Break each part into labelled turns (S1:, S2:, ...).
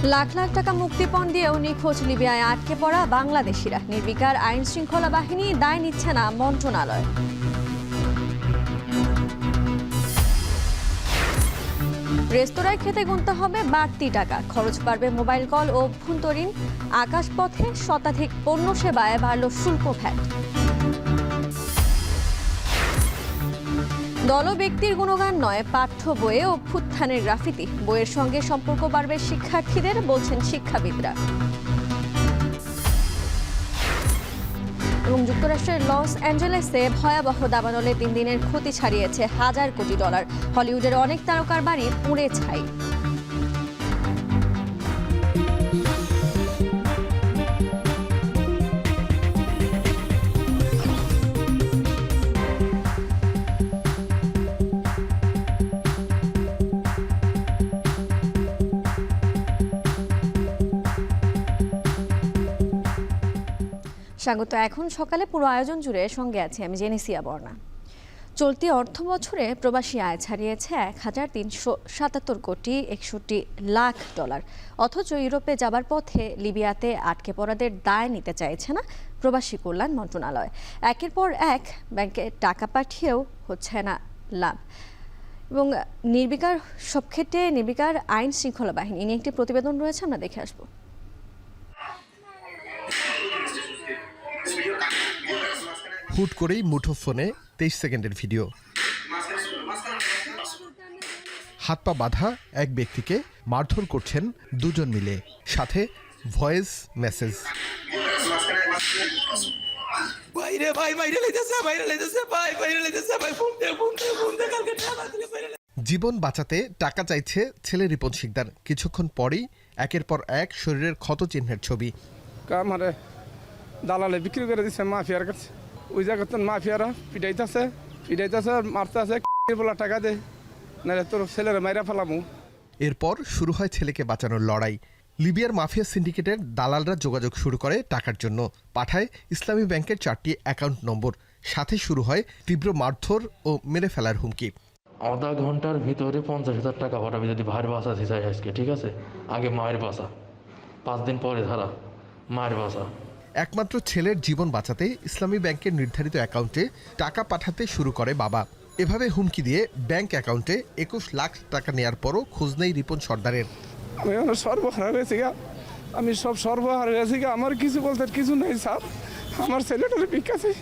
S1: লাখ লাখ টাকা মুক্তিপণ দিয়েও নিখোঁজ লিবিয়ায় আটকে পড়া বাংলাদেশিরা। নির্বিকার আইন শৃঙ্খলা বাহিনী দায় নিচ্ছে না মন্ত্রণালয়। রেস্তোরাঁয় খেতে গুনতে হবে বাড়তি টাকা, খরচ বাড়বে মোবাইল কল ও অভ্যন্তরীণ। আকাশপথে শতাধিক পণ্য সেবায় বাড়ল শুল্ক ভ্যাট। দল ও ব্যক্তির গুণগান নয়, পাঠ্য বইয়ে অভ্যুত্থানের গ্রাফিতি। বইয়ের সঙ্গে সম্পর্ক বাড়বে শিক্ষার্থীদের, বলছেন শিক্ষাবিদরা। এবং যুক্তরাষ্ট্রের লস অ্যাঞ্জেলেসে ভয়াবহ দাবানলে 3 দিনের ক্ষতি ছাড়িয়েছে হাজার কোটি ডলার। হলিউডের অনেক তারকার বাড়ি পুড়ে ছাই। স্বাগত। এখন সকালে পুরো আয়োজন জুড়ে সঙ্গে আছে আমি জেনেসিয়া বর্ণা। চলতি অর্থ বছরে প্রবাসী আয় ছাড়িয়েছে 1377 কোটি 61 লাখ ডলার। অথচ ইউরোপে যাবার পথে লিবিয়াতে আটকে পড়াদের দায় নিতে চাইছে না প্রবাসী কল্যাণ মন্ত্রণালয়। একের পর এক ব্যাংকে টাকা পাঠিয়েও হচ্ছে না লাভ। এবং নির্বিকার সব ক্ষেত্রে নির্বিকার আইন শৃঙ্খলা বাহিনী নিয়ে একটি প্রতিবেদন রয়েছে, আমরা দেখে আসবো।
S2: হুট করেই মুঠোফোনে 23 সেকেন্ডের ভিডিও। হাত পা বাঁধা এক ব্যক্তিকে মারধর করছেন দুজন মিলে, সাথে ভয়েস মেসেজ। জীবন বাঁচাতে টাকা চাইছে ছেলে রিপন শিকদার। কিছুক্ষণ পরেই একের পর এক শরীরের ক্ষত চিহ্নের ছবি।
S3: আমারে দালালে বিক্রি করে দিচ্ছে মাফিয়ার কাছে। ওই জায়গাতে মাফিয়ারা পিটাইতেছে মারতেছে, বলা টাকা দে নাহলে তোর ছেলের মাইরা ফেলামু।
S2: এরপর শুরু হয় ছেলেকে বাঁচানোর লড়াই। লিবিয়ার মাফিয়া সিন্ডিকেটের দালালরা যোগাযোগ শুরু করে টাকার জন্য, পাঠায় ইসলামী ব্যাংকের 4টি অ্যাকাউন্ট নম্বর। সাথে শুরু হয় তীব্র মারধর ও মেরে ফেলার হুমকি।
S4: আধা ঘন্টার ভিতরে 50,000 টাকা পাঠাবি যদি ভাইয়ের বাসা চাই আজকে, ঠিক আছে? আগে মায়ের বাসা, 5 দিন পরে ধারা মায়ের বাসা।
S2: একমাত্র ছেলের জীবন বাঁচাতে ইসলামী ব্যাংকের নির্ধারিত অ্যাকাউন্টে টাকা পাঠাতে শুরু করে বাবা। এভাবে হুমকি দিয়ে ব্যাংক অ্যাকাউন্টে 21 লাখ টাকা নেয়ার পরও খোঁজ নেই রিপন সর্দারের।
S3: আমি সর্বহারা হয়েছি গা, আমি সব সর্বহারা হয়েছি গা। আমার কিছু বলতে কিছু নেই স্যার। আমার ছেলেটার ভিক্ষা চাই,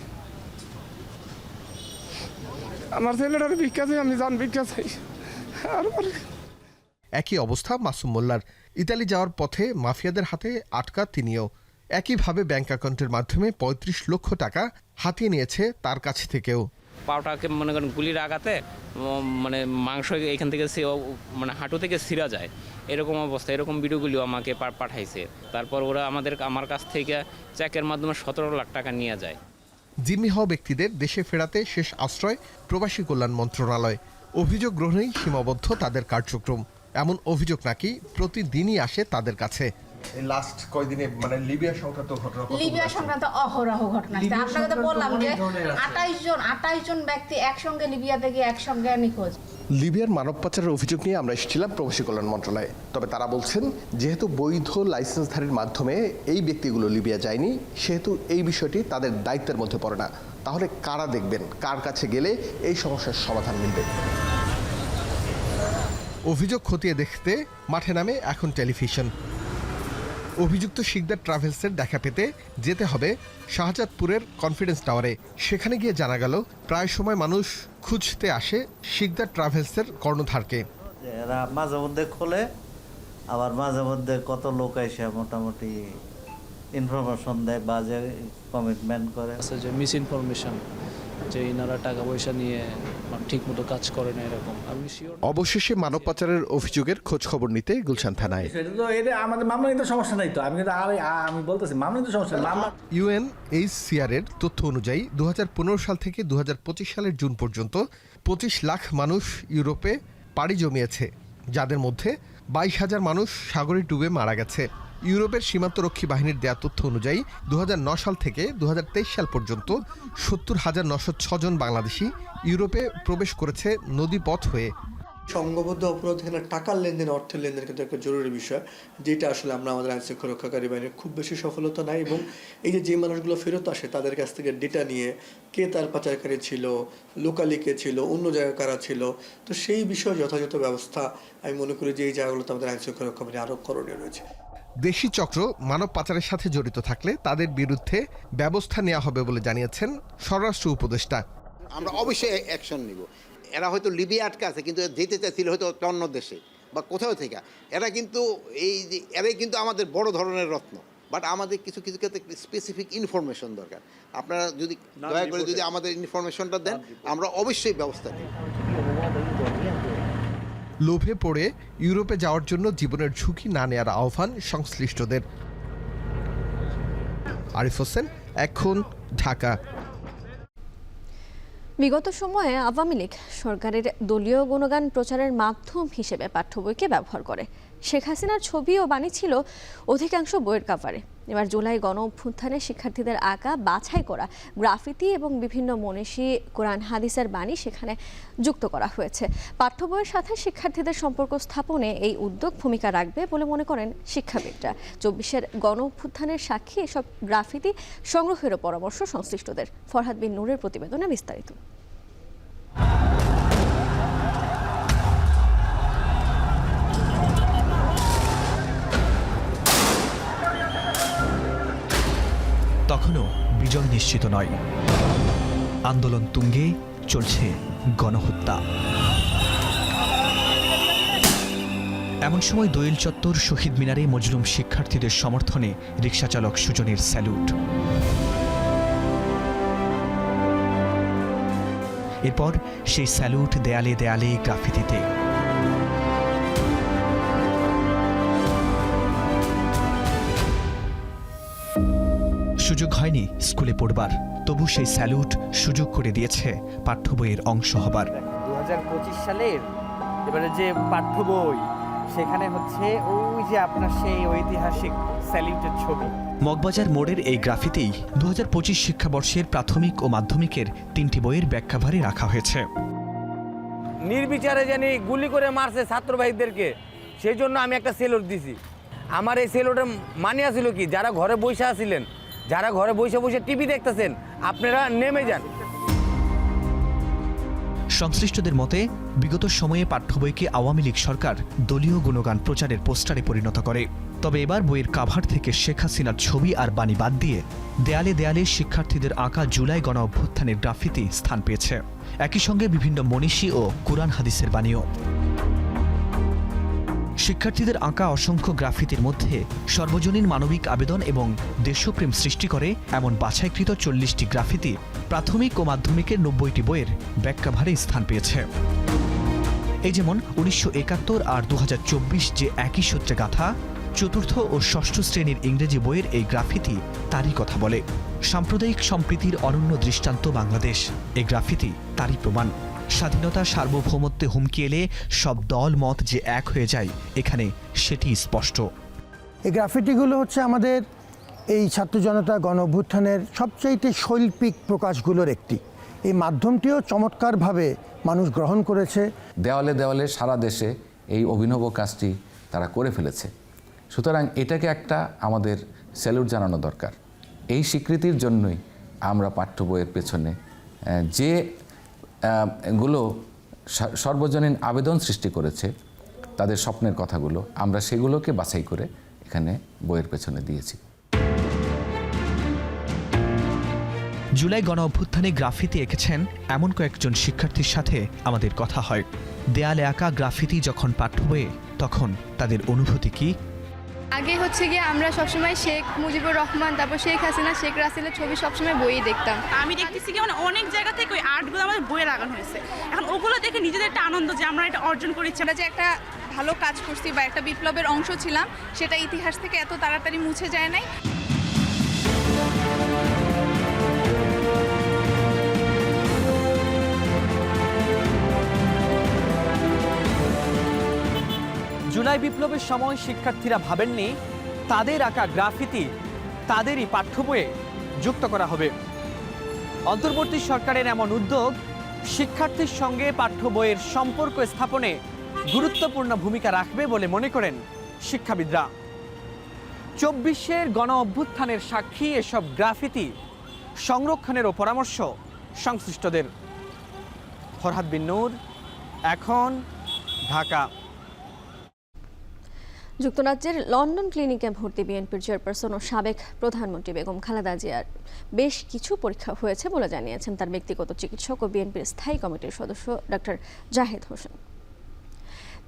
S3: আমার ছেলেটার ভিক্ষা চাই, আমি জান ভিক্ষা চাই।
S2: একই অবস্থা মাসুম মোল্লার। ইতালি যাওয়ার পথে মাফিয়াদের হাতে আটকা তিনিও। একইভাবে ব্যাংক অ্যাকাউন্টের মাধ্যমে 35 লক্ষ টাকা হাতিয়ে নিয়েছে তার কাছ থেকেও।
S5: পাউটাকে মনে করেন গুলির আঘাতে মানে মাংস এখান থেকে মানে হাঁটু থেকে ছিঁড়া যায়, এরকম অবস্থা। এরকম ভিডিওগুলিও আমাকে পাঠাইছে। তারপর ওরা আমার কাছ থেকে চেকের মাধ্যমে 17 লাখ টাকা নিয়ে যায়।
S2: জিম্মি হওয়া ব্যক্তিদের দেশে ফেরাতে শেষ আশ্রয় প্রবাসী কল্যাণ মন্ত্রণালয়। অভিযোগ গ্রহণেই সীমাবদ্ধ তাদের কার্যক্রম। এমন অভিযোগ নাকি প্রতিদিনই আসে তাদের কাছে। এই লাস্ট কয়দিনে মানে লিবিয়া সংক্রান্ত ঘটনা,
S6: লিবিয়া সংক্রান্ত অহরহ ঘটনা। আপনাকে তো বললাম যে 28 জন ব্যক্তি একসঙ্গে লিবিয়াতে গিয়ে একসঙ্গে নিখোঁজ।
S2: লিবিয়ার মানব পাচারের অভিযোগ নিয়ে আমরা এসেছিলাম প্রবাসী কল্যাণ মন্ত্রণালয়ে। তবে তারা বলছেন যেহেতু বৈধ লাইসেন্সধারীর মাধ্যমে এই ব্যক্তিগুলো লিবিয়া যায়নি, সেহেতু এই বিষয়টি তাদের দায়িত্বের মধ্যে পড়ে না। তাহলে কারা দেখবেন কার কাছে গেলে এই সমস্যার সমাধান মিলবে? অভিযোগ খতিয়ে দেখতে মাঠে নামে এখন টেলিভিশন। অভিযুক্ত শিকদার ট্রাভেলসের দেখা পেতে যেতে হবে শাহজাদপুরের কনফিডেন্স টাওয়ারে। সেখানে গিয়ে জানা গেল প্রায় সময় মানুষ খুঁজতে আসে শিকদার ট্রাভেলসের কর্ণধারকে।
S7: এরা মাঝে মধ্যে খোলে, আবার মাঝে মধ্যে কত লোক এসে মোটামুটি ইনফরমেশন দেয় বা যে কমিটমেন্ট করে,
S8: যে মিস ইনফরমেশন যে ইনারা টাকা পয়সা নিয়ে ঠিক মতো কাজ করে না, এরকম।
S2: অবশেষে মানব পাচারের অভিযোগের খোঁজ খবর নিতে গুলশান থানায়।
S9: আমাদের মামলা নিতে সমস্যা নাই তো, আমি বলতেছি মামলা নিতে সমস্যা নেই।
S2: ইউএনএইচসিআর এর তথ্য অনুযায়ী 2015 সাল থেকে 2025 সালের জুন পর্যন্ত 25 লাখ মানুষ ইউরোপে পাড়ি জমিয়েছে, যাদের মধ্যে 22,000 মানুষ সাগরে ডুবে মারা গেছে। ইউরোপের সীমান্তরক্ষী বাহিনীর দেয়া তথ্য অনুযায়ী 2009 সাল থেকে 2023 সাল পর্যন্ত 70,906 জন বাংলাদেশি ইউরোপে প্রবেশ করেছে নদীপথ হয়ে।
S10: সংঘবদ্ধ অপরাধ এখানে টাকার লেনদেন, অর্থের লেনদেন কিন্তু একটা জরুরি বিষয়, যেটা আসলে আমরা আমাদের আইন শৃঙ্খলা রক্ষাকারী বাহিনীর খুব বেশি সফলতা নাই। এবং এই যে মানুষগুলো ফেরত আসে তাদের কাছ থেকে ডেটা নিয়ে কে তার পাচারকারী ছিল, লোকালি কে ছিল, অন্য জায়গায় কারা ছিল, তো সেই বিষয়ে যথাযথ ব্যবস্থা আমি মনে করি যে এই জায়গাগুলোতে আমাদের আইন শৃঙ্খলা রক্ষা বাহিনী আরও করণীয় রয়েছে।
S2: দেশি চক্র মানব পাচারের সাথে জড়িত থাকলে তাদের বিরুদ্ধে ব্যবস্থা নেওয়া হবে বলে জানিয়েছেন স্বরাষ্ট্র উপদেষ্টা।
S11: আমরা অবশ্যই অ্যাকশন নিব। এরা হয়তো লিবিয়া আটকে আছে, কিন্তু যেতে চাইছিল হয়তো অন্য দেশে বা কোথাও থেকে। এরাই কিন্তু আমাদের বড় ধরনের রত্ন, বাট আমাদের কিছু কিছু ক্ষেত্রে স্পেসিফিক ইনফরমেশন দরকার। আপনারা যদি দয়া করে যদি আমাদের ইনফরমেশনটা দেন, আমরা অবশ্যই ব্যবস্থা নিব।
S2: লোভে পড়ে ইউরোপে যাওয়ার জন্য জীবনের ঝুঁকি না নেওয়ার আহ্বান সংশ্লিষ্টদের। আরিফ হোসেন, এখন, ঢাকা।
S1: বিগত সময়ে আওয়ামী লীগ সরকারের দলীয় গুণগান প্রচারের মাধ্যম হিসেবে পাঠ্য বইকে ব্যবহার করে। শেখ হাসিনার ছবি ও বাণী ছিল অধিকাংশ বইয়ের কাভারে। এবার জুলাই গণ অভ্যুত্থানে শিক্ষার্থীদের আঁকা, বাছাই করা গ্রাফিতি এবং বিভিন্ন মনীষী কোরআন হাদিসের বাণী সেখানে যুক্ত করা হয়েছে। পাঠ্য বইয়ের সাথে শিক্ষার্থীদের সম্পর্ক স্থাপনে এই উদ্যোগ ভূমিকা রাখবে বলে মনে করেন শিক্ষাবিদরা। 24-এর গণ অভ্যুত্থানের সাক্ষী এসব গ্রাফিতি সংগ্রহেরও পরামর্শ সংশ্লিষ্টদের। ফরহাদ বিন নূরের প্রতিবেদনে বিস্তারিত।
S12: তখনও বিজয় নিশ্চিত নয়। আন্দোলন তুঙ্গে, চলছে গণহত্যা। এমন সময় দোয়েল চত্বর শহীদ মিনারে মজলুম শিক্ষার্থীদের সমর্থনে রিকশাচালক সুজনের স্যালুট। এরপর সেই স্যালুট দেয়ালে দেয়ালে গ্রাফিতিতে। সুযোগ হয়নি স্কুলে পড়বার, তবু সেই স্যালুট সুযোগ করে দিয়েছে পাঠ্য বইয়ের অংশ হবার।
S13: 2025 সালের এবারে যে পাঠ্য বই, সেখানে হচ্ছে ওই যে আপনার সেই ঐতিহাসিক স্যালুটের ছবি।
S12: মগবাজার মোড়ের এই গ্রাফিতেই 2025 শিক্ষাবর্ষের প্রাথমিক ও মাধ্যমিকের 3টি বইয়ের ব্যাখ্যাভারে রাখা হয়েছে।
S13: নির্বিচারে জানি গুলি করে মারছে ছাত্র ভাইদেরকে, সেই জন্য আমি একটা সেলুট দিছি। আমার এই সেলুটের মানে ছিল কি, যারা ঘরে বসে আছিলেন, যারা ঘরে বসে বসে টিভি দেখতেছেন, আপনারা নেমে যান।
S12: সংশ্লিষ্টদের মতে বিগত সময়ে পাঠ্য বইকে আওয়ামী লীগ সরকার দলীয় গুণগান প্রচারের পোস্টারে পরিণত করে। তবে এবার বইয়ের কাভার থেকে শেখ হাসিনার ছবি আর বাণী বাদ দিয়ে দেয়ালে দেয়ালে শিক্ষার্থীদের আঁকা জুলাই গণ অভ্যুত্থানের গ্রাফিতি স্থান পেয়েছে। একই সঙ্গে বিভিন্ন মনীষী ও কুরআন হাদিসের বাণীও। শিক্ষার্থীদের আঁকা অসংখ্য গ্রাফিতির মধ্যে সর্বজনীন মানবিক আবেদন এবং দেশপ্রেম সৃষ্টি করে এমন বাছাইকৃত 40টি গ্রাফিতি প্রাথমিক ও মাধ্যমিকের 90টি বইয়ের ব্যাখ্যাভারে স্থান পেয়েছে। এই যেমন 1971 আর 2024 যে একই সূত্রে গাথা, চতুর্থ ও ষষ্ঠ শ্রেণীর ইংরেজি বইয়ের এই গ্রাফিতি তারই কথা বলে। সাম্প্রদায়িক সম্প্রীতির অনন্য দৃষ্টান্ত বাংলাদেশ, এই গ্রাফিতি তারই প্রমাণ। স্বাধীনতা সার্বভৌমত্বে হুমকি এলে সব দল মত যে এক হয়ে যায়, এখানে সেটি স্পষ্ট।
S14: এই গ্রাফিটিগুলো হচ্ছে আমাদের এই ছাত্র জনতা গণ অভ্যুত্থানের সবচাইতে শৈল্পিক প্রকাশগুলোর একটি। এই মাধ্যমটিও চমৎকারভাবে মানুষ গ্রহণ করেছে।
S15: দেওয়ালে দেওয়ালে সারা দেশে এই অভিনব কাজটি তারা করে ফেলেছে। সুতরাং এটাকে একটা আমাদের স্যালুট জানানো দরকার। এই স্বীকৃতির জন্যই আমরা পাঠ্য বইয়ের পেছনে যে গুলো সর্বজনীন আবেদন সৃষ্টি করেছে, তাদের স্বপ্নের কথাগুলো, আমরা সেগুলোকে বাছাই করে এখানে বইয়ের পেছনে দিয়েছি।
S12: জুলাই গণ অভ্যুত্থানে গ্রাফিতি এঁকেছেন এমন কয়েকজন শিক্ষার্থীর সাথে আমাদের কথা হয়। দেয়ালে আঁকা গ্রাফিতি যখন পাঠ্য বইয়ে, তখন তাদের অনুভূতি কি?
S16: আগে হচ্ছে গিয়ে আমরা সবসময় শেখ মুজিবুর রহমান, তারপর শেখ হাসিনা, শেখ রাসেলের ছবি সবসময় বইয়ে দেখতাম।
S17: আমি দেখতেছি কি মানে অনেক জায়গা থেকে ওই আর্টগুলো আমাদের বইয়ে লাগানো হয়েছে। এখন ওগুলো দেখে নিজেদের একটা আনন্দ যে আমরা এটা অর্জন করেছি,
S16: আমরা যে একটা ভালো কাজ করছি বা একটা বিপ্লবের অংশ ছিলাম, সেটা ইতিহাস থেকে এত তাড়াতাড়ি মুছে যায় নাই।
S13: জুলাই বিপ্লবের সময় শিক্ষার্থীরা ভাবেননি তাদের আঁকা গ্রাফিতি তাদেরই পাঠ্য বইয়ে যুক্ত করা হবে। অন্তর্বর্তী সরকারের এমন উদ্যোগ শিক্ষার্থীর সঙ্গে পাঠ্য বইয়ের সম্পর্ক স্থাপনে
S18: গুরুত্বপূর্ণ ভূমিকা রাখবে বলে মনে করেন শিক্ষাবিদরা। 24-এর গণ অভ্যুত্থানের সাক্ষী এসব গ্রাফিতি সংরক্ষণেরও পরামর্শ সংশ্লিষ্টদের। ফরহাদ বিন নূর, এখন, ঢাকা।
S1: যুক্তরাজ্যের লন্ডন ক্লিনিকে ভর্তি বিএনপির চেয়ারপারসন ও সাবেক প্রধানমন্ত্রী বেগম খালেদা জিয়ার বেশ কিছু পরীক্ষা হয়েছে বলে জানিয়েছেন তার ব্যক্তিগত চিকিৎসক ও বিএনপির স্থায়ী কমিটির সদস্য ডক্টর জাহেদ হোসেন।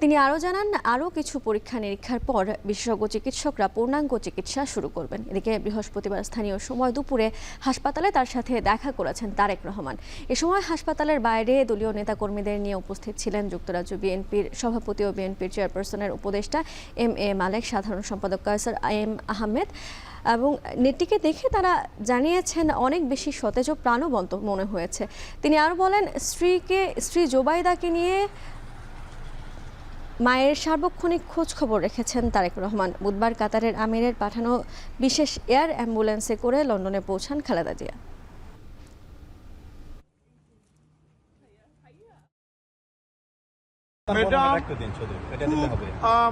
S1: তিনি আরও জানান, আরও কিছু পরীক্ষা নিরীক্ষার পর বিশেষজ্ঞ চিকিৎসকরা পূর্ণাঙ্গ চিকিৎসা শুরু করবেন। এদিকে বৃহস্পতিবার স্থানীয় সময় দুপুরে হাসপাতালে তার সাথে দেখা করেছেন তারেক রহমান। এ সময় হাসপাতালের বাইরে দলীয় নেতাকর্মীদের নিয়ে উপস্থিত ছিলেন যুক্তরাজ্য বিএনপির সভাপতি ও বিএনপির চেয়ারপারসনের উপদেষ্টা এম.এ. মালেক, সাধারণ সম্পাদক কায়সার এম আহমেদ। এবং নেটটিকে দেখে তারা জানিয়েছেন অনেক বেশি সতেজ ও প্রাণবন্ত মনে হয়েছে। তিনি আরও বলেন, স্ত্রী জোবাইদাকে নিয়ে মায়ের সার্বক্ষণিক খোঁজ খবর রেখেছেন তারেক রহমান। বুধবার কাতারের আমিরের পাঠানো বিশেষ এয়ার অ্যাম্বুলেন্সে করে লন্ডনে পৌঁছান খালেদা জিয়া।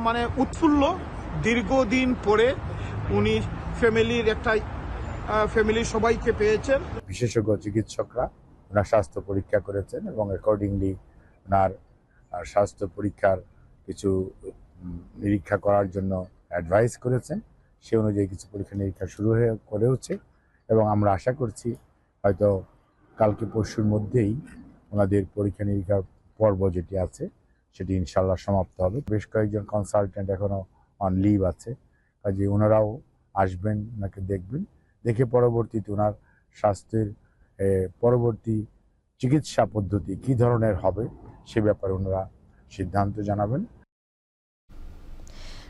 S19: মানে উৎফুল্ল, দীর্ঘদিন পরে উনি ফ্যামিলির সবাইকে পেয়েছেন।
S20: বিশেষজ্ঞ চিকিৎসকরা ওনার স্বাস্থ্য পরীক্ষা করেছেন এবং অ্যাকর্ডিংলি ওনার স্বাস্থ্য পরীক্ষার কিছু নিরীক্ষা করার জন্য অ্যাডভাইস করেছেন। সে অনুযায়ী কিছু পরীক্ষা নিরীক্ষা শুরু হচ্ছে এবং আমরা আশা করছি হয়তো কালকে পরশুর মধ্যেই ওনাদের পরীক্ষা নিরীক্ষার পর্ব যেটি আছে সেটি ইনশাল্লাহ সমাপ্ত হবে। বেশ কয়েকজন কনসালটেন্ট এখনও অন লিভ আছে, কাজে ওনারাও আসবেন, ওনাকে দেখবেন, দেখে পরবর্তীতে ওনার স্বাস্থ্যের পরবর্তী চিকিৎসা পদ্ধতি কী ধরনের হবে সে ব্যাপারে ওনারা সিদ্ধান্ত জানাবেন।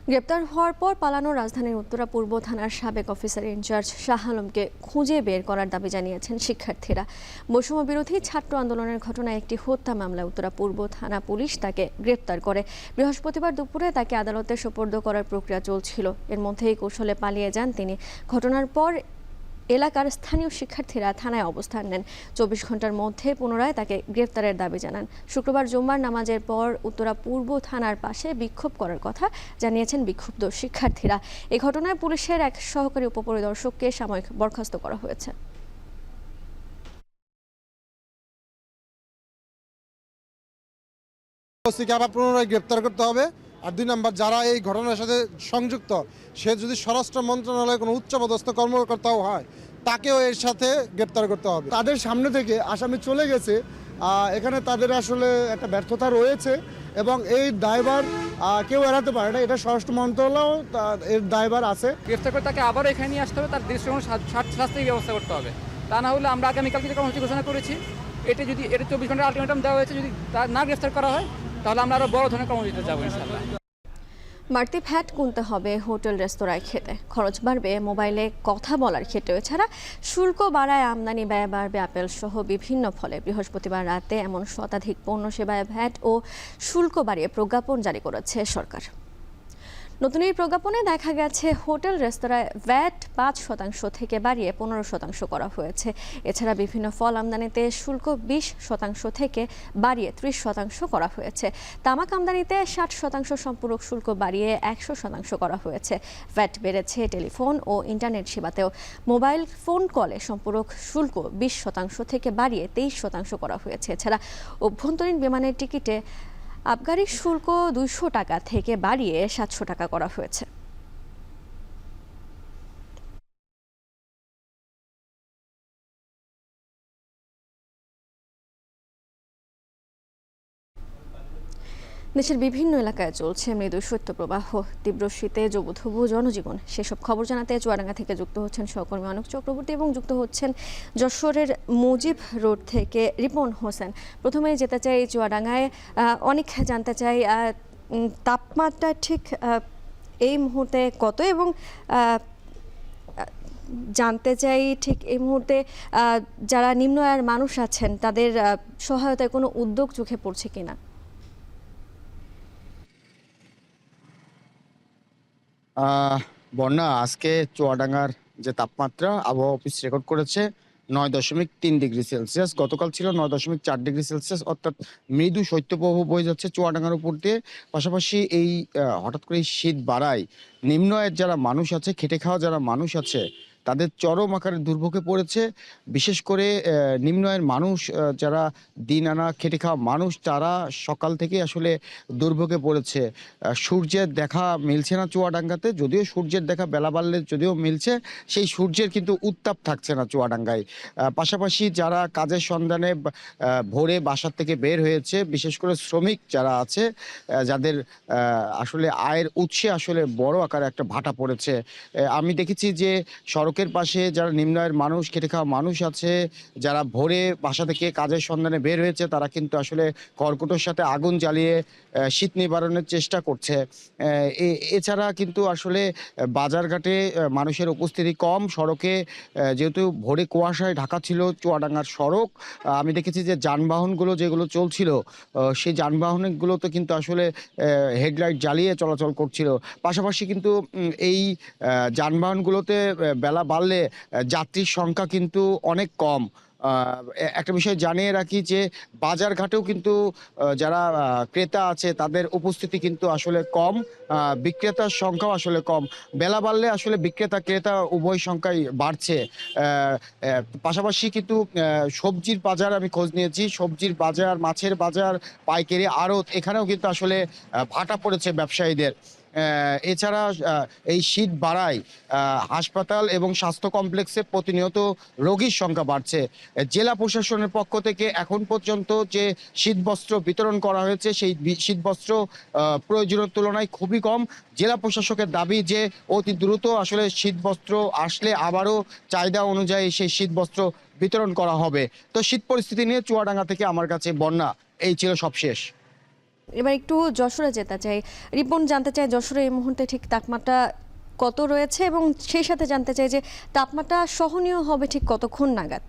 S1: গ্রেপ্তার হওয়ার পর পালানো রাজধানীর উত্তরা পূর্ব থানার সাবেক অফিসার ইনচার্জ শাহ আলমকে খুঁজে বের করার দাবি জানিয়েছেন শিক্ষার্থীরা। বৈষম্য বিরোধী ছাত্র আন্দোলনের ঘটনায় একটি হত্যা মামলায় উত্তরা পূর্ব থানা পুলিশ তাকে গ্রেপ্তার করে। বৃহস্পতিবার দুপুরে তাকে আদালতে সোপর্দ করার প্রক্রিয়া চলছিল। এর মধ্যেই কৌশলে পালিয়ে যান তিনি। ঘটনার পর এলাকার স্থানীয় শিক্ষার্থীরা থানায় অবস্থান নেন। 24 ঘন্টার মধ্যে পুনরায় তাকে গ্রেফতারের দাবি জানান। শুক্রবার জুম্মার নামাজের পর উত্তরা পূর্ব থানার পাশে বিক্ষোভ করার কথা জানিয়েছেন বিক্ষুব্ধ শিক্ষার্থীরা। এই ঘটনায় পুলিশের এক সহকারী উপপরিদর্শককে সাময়িক বরখাস্ত করা হয়েছে।
S21: আবার পুনরায় গ্রেপ্তার করতে হবে। আর 2 নম্বর, যারা এই ঘটনার সাথে সংযুক্ত, সে যদি স্বরাষ্ট্র মন্ত্রণালয়ের কোনো উচ্চপদস্থ কর্মকর্তাও হয়, তাকেও এর সাথে গ্রেপ্তার করতে হবে। তাদের সামনে থেকে আসামি চলে গেছে, এখানে তাদের আসলে একটা ব্যর্থতা রয়েছে এবং এই দায়ভার কেউ এড়াতে পারে না। এটা স্বরাষ্ট্র মন্ত্রণালয় এর দায়ভার আছে।
S22: গ্রেপ্তার করে তাকে আবারও এখানে নিয়ে আসতে হবে, তার দৃশ্যমান শাস্তির ব্যবস্থা করতে হবে। তা না হলে আমরা আগামীকাল কিছু কর্মসূচি ঘোষণা করেছি। এটা 24 ঘন্টার আলটিমেটাম দেওয়া হয়েছে, যদি না গ্রেফতার করা হয় তাহলে আমরা আরো বড় ধরনের কর্মসূচিতে যাবো ইনশাআল্লাহ।
S1: বাড়তি ভ্যাট গুনতে হবে হোটেল রেস্তোরাঁয় খেতে, খরচ বাড়বে মোবাইলে কথা বলার ক্ষেত্রে। এছাড়া শুল্ক বাড়ায় আমদানি ব্যয় বাড়বে আপেল সহ বিভিন্ন ফলে। বৃহস্পতিবার রাতে এমন শতাধিক পণ্য সেবায় ভ্যাট ও শুল্ক বাড়িয়ে প্রজ্ঞাপন জারি করেছে সরকার। নতুন এই প্রজ্ঞাপনে দেখা গেছে হোটেল রেস্তোরাঁয় ভ্যাট 5% থেকে বাড়িয়ে 15% করা হয়েছে। এছাড়া বিভিন্ন ফল আমদানিতে শুল্ক 20% থেকে বাড়িয়ে 30% করা হয়েছে। তামাক আমদানিতে 60% সম্পূরক শুল্ক বাড়িয়ে 100% করা হয়েছে। ভ্যাট বেড়েছে টেলিফোন ও ইন্টারনেট সেবাতেও। মোবাইল ফোন কলে সম্পূরক শুল্ক 20% থেকে বাড়িয়ে 23% করা হয়েছে। এছাড়া অভ্যন্তরীণ বিমানের টিকিটে আবগারি শুল্ক 200 টাকা থেকে বাড়িয়ে 700 টাকা করা হয়েছে। দেশের বিভিন্ন এলাকায় চলছে মৃদু শৈত্যপ্রবাহ, তীব্র শীতে জবুথবু জনজীবন। সেসব খবর জানাতে চুয়াডাঙ্গা থেকে যুক্ত হচ্ছেন সহকর্মী অনক চক্রবর্তী এবং যুক্ত হচ্ছেন যশোরের মুজিব রোড থেকে রিপন হোসেন। প্রথমেই যেতে চাই চুয়াডাঙ্গায়, অনেক জানতে চাই তাপমাত্রা ঠিক এই মুহূর্তে কত, এবং জানতে চাই ঠিক এই মুহূর্তে যারা নিম্ন আয়ের মানুষ আছেন তাদের সহায়তায় কোনো উদ্যোগ চোখে পড়ছে কিনা।
S23: বন্যা, আজকে চুয়াডাঙ্গার যে তাপমাত্রা আবহাওয়া অফিস রেকর্ড করেছে
S3: 9.3 ডিগ্রি সেলসিয়াস, গতকাল ছিল 9.4 ডিগ্রি সেলসিয়াস, অর্থাৎ মৃদু শৈত্যপ্রবাহ বয়ে যাচ্ছে চুয়াডাঙ্গার উপর দিয়ে। পাশাপাশি এই হঠাৎ করে শীত বাড়ায় নিম্ন আয়ের যারা মানুষ আছে, খেটে খাওয়া যারা মানুষ আছে, তাদের চরম আকারে দুর্ভোগে পড়েছে। বিশেষ করে নিম্ন আয়ের মানুষ যারা দিন আনা খেটে খাওয়া মানুষ, তারা সকাল থেকে আসলে দুর্ভোগে পড়েছে। সূর্যের দেখা মিলছে না চুয়াডাঙ্গাতে, যদিও সূর্যের দেখা বেলা বাড়লে যদিও মিলছে, সেই সূর্যের কিন্তু উত্তাপ থাকছে না চুয়াডাঙ্গায়। পাশাপাশি যারা কাজের সন্ধানে ভোরে বাসার থেকে বের হয়েছে, বিশেষ করে শ্রমিক যারা আছে, যাদের আসলে আয়ের উৎসে আসলে বড় আকারে একটা ভাটা পড়েছে। আমি দেখেছি যে সড়কের পাশে যারা নিম্ন আয়ের মানুষ, খেটে খাওয়া মানুষ আছে, যারা ভোরে বাসা থেকে কাজের সন্ধানে বের হয়েছে, তারা কিন্তু আসলে খড়কুটোর সাথে আগুন জ্বালিয়ে শীত নিবারণের চেষ্টা করছে। এছাড়া কিন্তু আসলে বাজারঘাটে মানুষের উপস্থিতি কম। সড়কে যেহেতু ভোরে কুয়াশায় ঢাকা ছিল চুয়াডাঙ্গার সড়ক, আমি দেখেছি যে যানবাহনগুলো যেগুলো চলছিল, সেই যানবাহনগুলো তো কিন্তু আসলে হেডলাইট জ্বালিয়ে চলাচল করছিল। পাশাপাশি কিন্তু এই যানবাহনগুলোতে বেলা বাড়লে যাত্রীর সংখ্যা কিন্তু অনেক কম। একটা বিষয় জানিয়ে রাখি যে বাজারঘাটেও কিন্তু যারা ক্রেতা আছে তাদের উপস্থিতি কিন্তু আসলে কম, বিক্রেতার সংখ্যাও আসলে কম। বেলা বাড়লে আসলে বিক্রেতা ক্রেতা উভয় সংখ্যাই বাড়ছে। পাশাপাশি কিন্তু সবজির বাজার আমি খোঁজ নিয়েছি, সবজির বাজার, মাছের বাজার, পাইকারি আড়ত, এখানেও কিন্তু আসলে ভাটা পড়েছে ব্যবসায়ীদের। এছাড়া এই শীত বাড়ায় হাসপাতাল এবং স্বাস্থ্য কমপ্লেক্সে প্রতিনিয়ত রোগীর সংখ্যা বাড়ছে। জেলা প্রশাসনের পক্ষ থেকে এখন পর্যন্ত যে শীতবস্ত্র বিতরণ করা হয়েছে, সেই শীতবস্ত্র প্রয়োজনের তুলনায় খুবই কম। জেলা প্রশাসকের দাবি যে অতি দ্রুত আসলে শীতবস্ত্র আসলে আবারও চাহিদা অনুযায়ী সেই শীতবস্ত্র বিতরণ করা হবে। তো শীত পরিস্থিতি নিয়ে চুয়াডাঙ্গা থেকে আমার কাছে বন্যা, এই ছিল সবশেষ।
S1: এবার একটু যশোরে যেতে চাই। রিপন, জানতে চাই যশোরে এই মুহূর্তে ঠিক তাপমাত্রা কত রয়েছে, এবং সেই সাথে জানতে চাই যে তাপমাত্রা সহনীয় হবে ঠিক কতক্ষণ নাগাদ?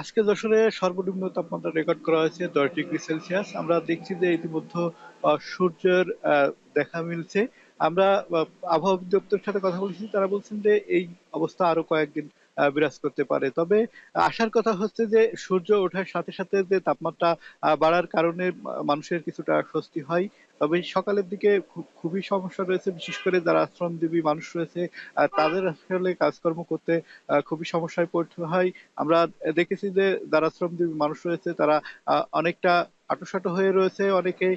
S4: আজকে যশোরে সর্বনিম্ন তাপমাত্রা রেকর্ড করা হয়েছে 10 ডিগ্রি সেলসিয়াস। আমরা দেখছি যে ইতিমধ্যে সূর্যের দেখা মিলছে। আমরা আবহাওয়া অধিদপ্তরের সাথে কথা বলেছি, তারা বলছেন যে এই অবস্থা আরো কয়েকদিন বিরাজ করতে পারে। তবে আশার কথা হচ্ছে যে সূর্য ওঠার সাথে সাথে যে তাপমাত্রা বাড়ার কারণে মানুষের কিছুটা স্বস্তি হয়। তবে সকালের দিকে খুবই সমস্যা রয়েছে, বিশেষ করে যারা শ্রমজীবী মানুষ রয়েছে তাদের আসলে কাজকর্ম করতে খুবই সমস্যায় পড়তে হয়। আমরা দেখেছি যে যারা শ্রমজীবী মানুষ রয়েছে তারা অনেকটা আটোসাটো হয়ে রয়েছে, অনেকে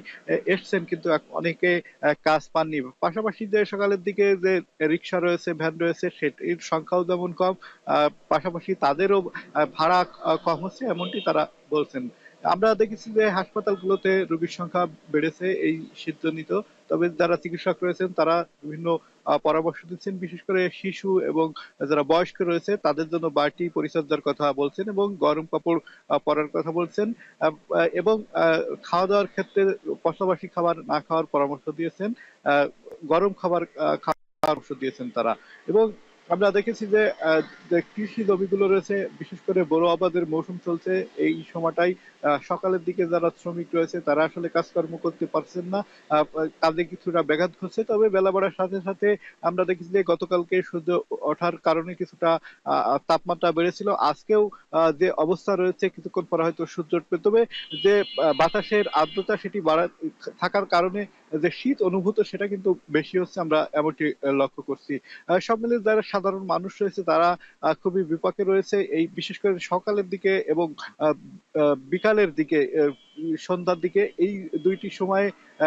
S4: এসছেন কিন্তু অনেকে কাজ পাননি। পাশাপাশি যে সকালের দিকে যে রিক্সা রয়েছে, ভ্যান রয়েছে, সেটির সংখ্যাও যেমন কম, পাশাপাশি তাদেরও ভাড়া কম হচ্ছে, এমনটি তারা বলছেন। আমরা দেখেছি যে হাসপাতালগুলোতে রোগীর সংখ্যা বেড়েছে এই শীতজনিত। তবে যারা চিকিৎসক রয়েছেন তারা বিভিন্ন পরামর্শ দিচ্ছেন, বিশেষ করে শিশু এবং যারা বয়স্ক রয়েছে তাদের জন্য বাড়তি পরিচর্যার কথা বলছেন এবং গরম কাপড় পরার কথা বলছেন, এবং খাওয়া দাওয়ার ক্ষেত্রে পাশাপাশি খাবার না খাওয়ার পরামর্শ দিয়েছেন, গরম খাবার খাওয়ার পরামর্শ দিয়েছেন তারা। এবং আমরা দেখেছি যে কৃষি জমিগুলো রয়েছে, বিশেষ করে বোরো আবাদের মৌসুম চলছে এই সময়টাই। সকালের দিকে যারা শ্রমিক রয়েছে তারা আসলে কাজকর্ম করতে পারছেন না, কাজে কিছুটা ব্যাঘাত ঘটছে। তবে বেলা বাড়ার সাথে সাথে আমরা দেখেছি যে গতকালকে সূর্য ওঠার কারণে কিছুটা তাপমাত্রা বেড়েছিল। আজকেও যে অবস্থা রয়েছে কিছুক্ষণ পরে হয়তো সূর্য উঠবে। তবে যে বাতাসের আর্দ্রতা সেটি থাকার কারণে যে শীত অনুভূত সেটা কিন্তু বেশি হচ্ছে, আমরা এমনটি লক্ষ্য করছি। সব মিলিয়ে যারা সাধারণ মানুষ রয়েছে তারা খুবই বিপাকে রয়েছে। এই বিশেষ করে সকালের দিকে এবং বিকালের দিকে, সন্ধ্যার দিকে, এই দুইটি সময়ে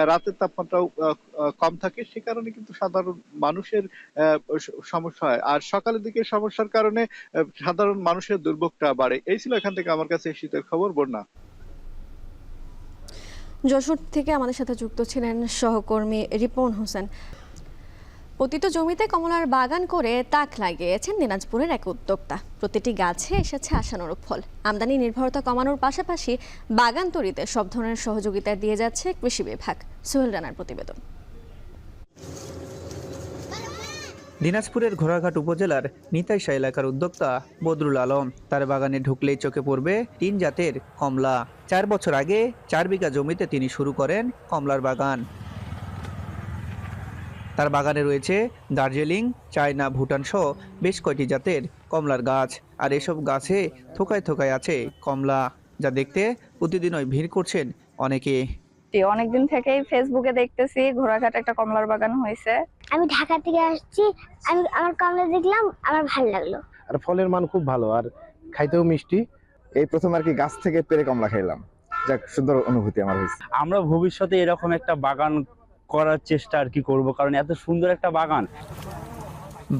S4: রাতের তাপমাত্রাও কম থাকে, সে কারণে কিন্তু সাধারণ মানুষের সমস্যা হয়। আর সকালের দিকে সমস্যার কারণে সাধারণ মানুষের দুর্ভোগটা বাড়ে। এই ছিল এখান থেকে আমার কাছে শীতের খবর। বন্যা,
S1: যশোর থেকে আমাদের সাথে যুক্ত ছিলেন সহকর্মী রিপন হোসেন। পতিত জমিতে কমলার বাগান করে তাক লাগিয়েছেন দিনাজপুরের এক উদ্যোক্তা। প্রতিটি গাছে এসেছে আশানুরূপ ফল। আমদানি নির্ভরতা কমানোর পাশাপাশি বাগান তৈরিতে সব ধরনের সহযোগিতা দিয়ে যাচ্ছে কৃষি বিভাগ। সোহেল রানার প্রতিবেদন।
S23: দিনাজপুরের ঘোড়াঘাট উপজেলার নিতাইশা এলাকার উদ্যোক্তা বদরুল আলম। তার বাগানে ঢুকলেই চোখে পড়বে 3 জাতের কমলা। 4 বছর আগে 4 বিঘা জমিতে তিনি শুরু করেন কমলার বাগান। তার বাগানে রয়েছে দার্জিলিং, চায়না, ভুটান সহ বেশ কয়টি জাতের কমলার গাছ। আর এসব গাছে থোকায় থোকায় আছে কমলা, যা দেখতে প্রতিদিনই ভিড় করছেন অনেকে।
S16: অনেকদিন থেকেই ফেসবুকে দেখতেছি ঘোড়াঘাট একটা কমলার বাগান হয়েছে।
S5: আমি ঢাকা থেকে আসছি, আমার কমলা দেখলাম, আমার ভালো লাগলো।
S6: আর ফলের মান খুব ভালো, আর খাইতেও মিষ্টি। এই প্রথম আর কি গাছ থেকে পেরে কমলা খাইলাম, যাক সুন্দর অনুভূতি আমার হয়েছে।
S7: আমরা ভবিষ্যতে এরকম একটা বাগান করার চেষ্টা আর কি করব, কারণ এত সুন্দর একটা বাগান।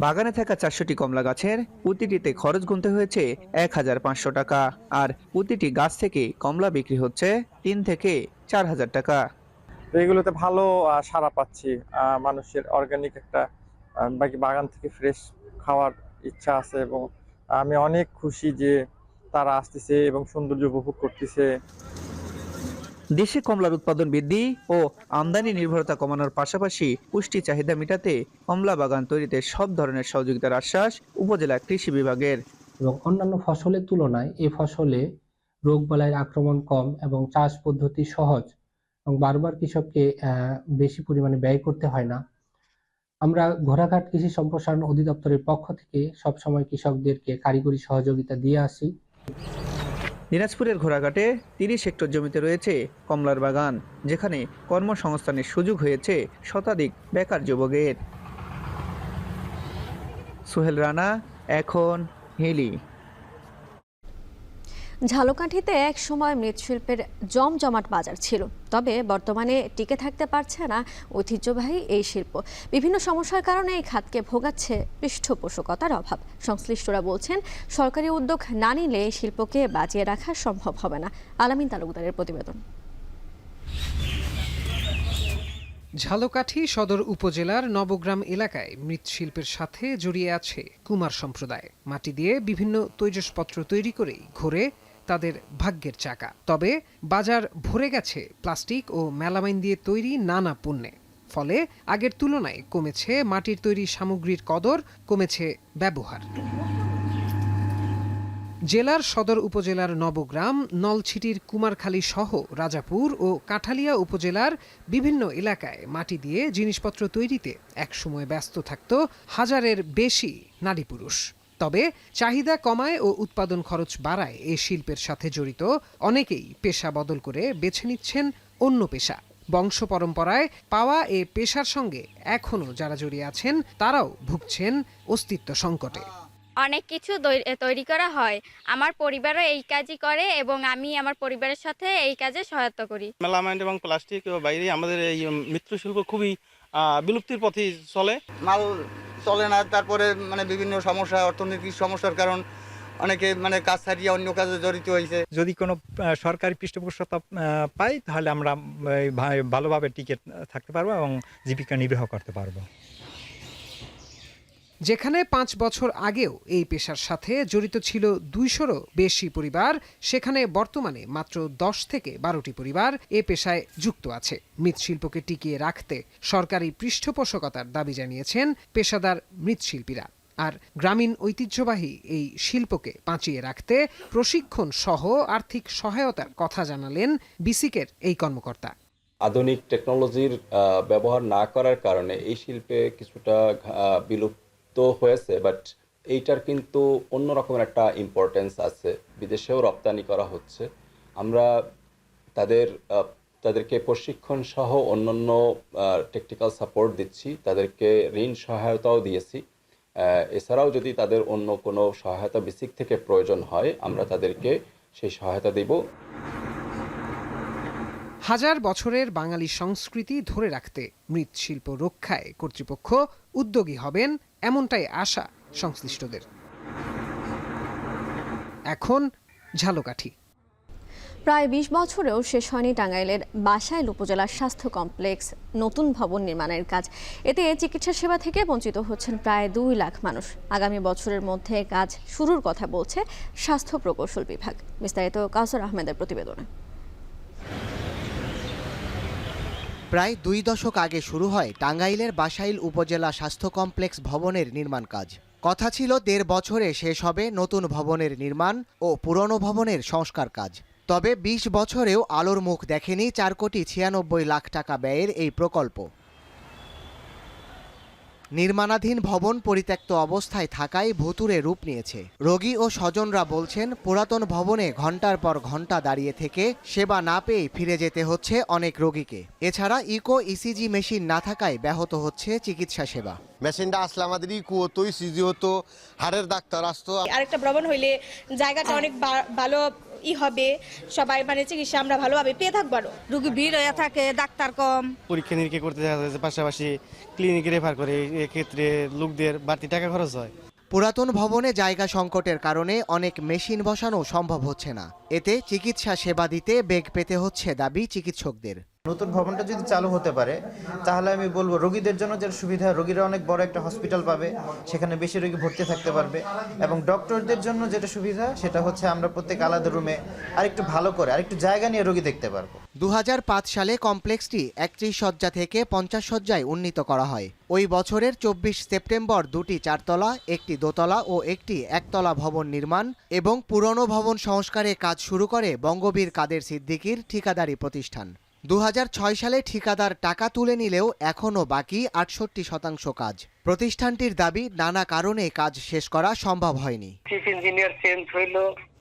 S23: বাগানে থাকা 400টি কমলা গাছের প্রতিটিতে খরচ গুনতে হয়েছে 1500 টাকা, আর প্রতিটি গাছ থেকে কমলা বিক্রি হচ্ছে 3 থেকে 4000 টাকা।
S24: এগুলোতে ভালো সাড়া পাচ্ছি, মানুষের অর্গানিক একটা বাকি বাগান থেকে ফ্রেশ খাওয়ার ইচ্ছা আছে, এবং আমি অনেক খুশি যে তারা আসতেছে এবং সৌন্দর্য উপভোগ করতেছে।
S23: দেশে কমলার উৎপাদন বৃদ্ধি ও আমদানি নির্ভরতা কমানোর পাশাপাশি পুষ্টি চাহিদা মেটাতে কমলা বাগান তৈরিতে সব ধরনের সহযোগিতার আশ্বাস উপজেলা কৃষি বিভাগের।
S25: এবং অন্যান্য ফসলের তুলনায় এই ফসলে রোগবালাইয়ের আক্রমণ কম এবং চাষ পদ্ধতি সহজ, এবং বারবার কৃষককে বেশি পরিমাণে ব্যয় করতে হয় না। আমরা ঘোড়াঘাট কৃষি সম্প্রসারণ অধিদপ্তরের পক্ষ থেকে সবসময় কৃষকদেরকে কারিগরি সহযোগিতা দিয়ে আসি।
S23: দিনাজপুরের ঘোড়াঘাটে 30 হেক্টর জমিতে রয়েছে কমলার বাগান, যেখানে কর্মসংস্থানের সুযোগ হয়েছে শতাধিক বেকার যুবকের। সোহেল রানা, এখন হিলি।
S1: ঝালকাঠিতে এক সময় মৃৎশিল্পের জমজমাট বাজার ছিল, তবে বর্তমানে টিকে থাকতে পারছে না ঐতিহ্যবাহী এই শিল্প। বিভিন্ন সমস্যার কারণে এই খাতকে ভোগাচ্ছে পৃষ্ঠপোষকতার অভাব। সংশ্লিষ্টরা বলছেন, সরকারি উদ্যোগ না নিলে এই শিল্পকে বাঁচিয়ে রাখা সম্ভব হবে না। আলামিন তালুকদারের প্রতিবেদন।
S26: ঝালকাঠি সদর উপজেলার নবগ্রাম এলাকায় মৃৎশিল্পের সাথে জড়িয়ে আছে কুমার সম্প্রদায়। মাটি দিয়ে বিভিন্ন তৈজসপত্র তৈরি করেই ঘোরে তাদের ভাগ্যের চাকা। তবে বাজার ভরে গেছে প্লাস্টিক ও মেলামাইন দিয়ে তৈরি নানা পণ্যে। ফলে আগের তুলনায় কমেছে মাটির তৈরি সামগ্রীর কদর, কমেছে ব্যবহার। জেলার সদর উপজেলার নবগ্রাম, নলছিটির কুমারখালী সহ রাজাপুর ও কাঠালিয়া উপজেলার বিভিন্ন এলাকায় মাটি দিয়ে জিনিসপত্র তৈরিতে একসময় ব্যস্ত থাকত হাজারের বেশি নারী পুরুষ। তবে চাহিদা কমায় ও উৎপাদন খরচ বাড়ায় এই শিল্পের সাথে জড়িত অনেকেই পেশা বদল করে বেছে নিচ্ছেন অন্য পেশা। বংশ পরম্পরায় পাওয়া এ পেশার সঙ্গে এখনও যারা জড়িয়ে আছেন তারাও ভুগছেন অস্তিত্ব সংকটে।
S16: অনেক কিছু তৈরি করা হয়, আমার পরিবারও এই কাজই করে এবং আমি আমার পরিবারের সাথে এই কাজে সহায়তা করি।
S27: মেলামাইন এবং প্লাস্টিক বাইরে আমাদের এই মৃৎশিল্প খুবই বিলুপ্তির পথে চলে।
S3: মাল চলে না, তারপরে মানে বিভিন্ন সমস্যা, অর্থনৈতিক সমস্যার কারণ অনেকে মানে কাজ ছাড়িয়ে অন্য কাজে জড়িত হয়েছে।
S28: যদি কোনো সরকারি পৃষ্ঠপোষকতা পাই তাহলে আমরা ভালোভাবে টিকে থাকতে পারবো এবং জীবিকা নির্বাহ করতে পারবো।
S26: যেখানে 5 বছর আগেও এই পেশার সাথে জড়িত ছিল 200-রও বেশি পরিবার, সেখানে বর্তমানে মাত্র 10 থেকে 12টি পরিবার এ পেশায় যুক্ত আছে। মৃৎশিল্পকে টিকিয়ে রাখতে সরকারি পৃষ্ঠপোষকতার দাবি জানিয়েছেন পেশাদার মৃৎশিল্পীরা। আর গ্রামীণ ঐতিহ্যবাহী এই শিল্পকে বাঁচিয়ে রাখতে প্রশিক্ষণ সহ আর্থিক সহায়তার কথা জানালেন বিসিকের এই কর্মকর্তা।
S29: আধুনিক টেকনোলজির ব্যবহার না করার কারণে এই শিল্পে কিছুটা বিলুপ্ত হয়েছে, বাট এইটার কিন্তু অন্য রকমের একটা ইম্পর্টেন্স আছে। বিদেশেও রপ্তানি করা হচ্ছে। আমরা তাদেরকে প্রশিক্ষণ সহ অন্যান্য টেকনিক্যাল সাপোর্ট দিচ্ছি, তাদেরকে ঋণ সহায়তাও দিয়েছি। এছাড়াও যদি তাদের অন্য কোনো সহায়তা বিসিক থেকে প্রয়োজন হয়, আমরা তাদেরকে সেই সহায়তা দেব।
S26: হাজার বছরের বাঙালি সংস্কৃতি ধরে রাখতে মৃৎশিল্প রক্ষায় কর্তৃপক্ষ উদ্যোগী হবেন, এমনটাই আশা সংশ্লিষ্টদের। এখন ঝালকাঠি।
S1: প্রায় 20 বছরেও শেষ হয়নি টাঙ্গাইলের বাসাইল উপজেলার স্বাস্থ্য কমপ্লেক্স নতুন ভবন নির্মাণের কাজ। এতে চিকিৎসা সেবা থেকে বঞ্চিত হচ্ছেন প্রায় 2 লাখ মানুষ। আগামী বছরের মধ্যে কাজ শুরুর কথা বলছে স্বাস্থ্য প্রকৌশল বিভাগ। বিস্তারিত কাউসার আহমেদের প্রতিবেদনে।
S30: প্রায় 2 দশক আগে শুরু হয় টাঙ্গাইলের বাসাইল উপজেলা স্বাস্থ্য কমপ্লেক্স ভবনের নির্মাণ কাজ। কথা ছিল 1.5 বছরে শেষ হবে নতুন ভবনের নির্মাণ ও পুরনো ভবনের সংস্কার কাজ। তবে 20 বছরেও আলোর মুখ দেখেনি 4,96,00,000 টাকা ব্যয়ের এই প্রকল্প। নির্মাণাধীন ভবন পরিত্যক্ত অবস্থায় থাকায় ভুতুড়ে রূপ নিয়েছে। রোগী ও স্বজনরা বলছেন, পুরাতন ভবনে ঘন্টার পর ঘন্টা দাঁড়িয়ে থেকে সেবা না পেয়ে ফিরে যেতে হচ্ছে অনেক রোগীকে। এছাড়া ইকো ইসিজি মেশিন না থাকায় ব্যাহত হচ্ছে চিকিৎসা সেবা।
S2: মেশিনটা আসলে আমাদের ইকো হতো, ইসিজি হতো, হাড়ের ডাক্তার আসতো।
S8: আরেকটা ভবন হইলে জায়গাটা অনেক ভালো হবে, সবাই চিকিৎসা আমরা ভালোভাবে পেয়ে থাকবো। রোগী ভিড় হয়ে থাকে, ডাক্তার কম,
S27: পরীক্ষা নিরীক্ষা করতে দেখা যাচ্ছে, পাশাপাশি ক্লিনিকে রেফার করে, এক্ষেত্রে লোকদের বাড়তি টাকা খরচ হয়।
S30: পুরাতন ভবনে জায়গা সংকটের কারণে অনেক মেশিন বসানো সম্ভব হচ্ছে না। এতে চিকিৎসা সেবা দিতে বেগ পেতে হচ্ছে দাবি চিকিৎসকদের।
S9: নতুন ভবনটা যদি চালু হতে পারে তাহলে আমি বলবো রোগীদের জন্য যেটা সুবিধা, রোগীরা অনেক বড় একটা হসপিটাল পাবে, সেখানে বেশি রোগী ভর্তি থাকতে পারবে, এবং ডক্টরদের জন্য যেটা সুবিধা সেটা হচ্ছে আমরা প্রত্যেক আলাদা রুমে আরেকটু ভালো করে আরেকটু জায়গা নিয়ে রোগী দেখতে পারবো।
S30: 2005 সালে কমপ্লেক্সটি 31 শয্যা থেকে 50 শয্যায় উন্নীত করা হয়। ওই বছরের 24 সেপ্টেম্বর 2টি 4তলা, একটি দোতলা ও একটি একতলা ভবন নির্মাণ এবং পুরনো ভবন সংস্কারে কাজ শুরু করে বঙ্গবীর কাদের সিদ্দিকীর ঠিকাদারি প্রতিষ্ঠান। 2006 সালে ঠিকাদার টাকা তুলে নিলেও এখনও বাকি 68% কাজ। প্রতিষ্ঠানটির দাবি, নানা কারণে কাজ শেষ করা সম্ভব হয়নি।
S10: চিফ ইঞ্জিনিয়ার চেঞ্জ হইল,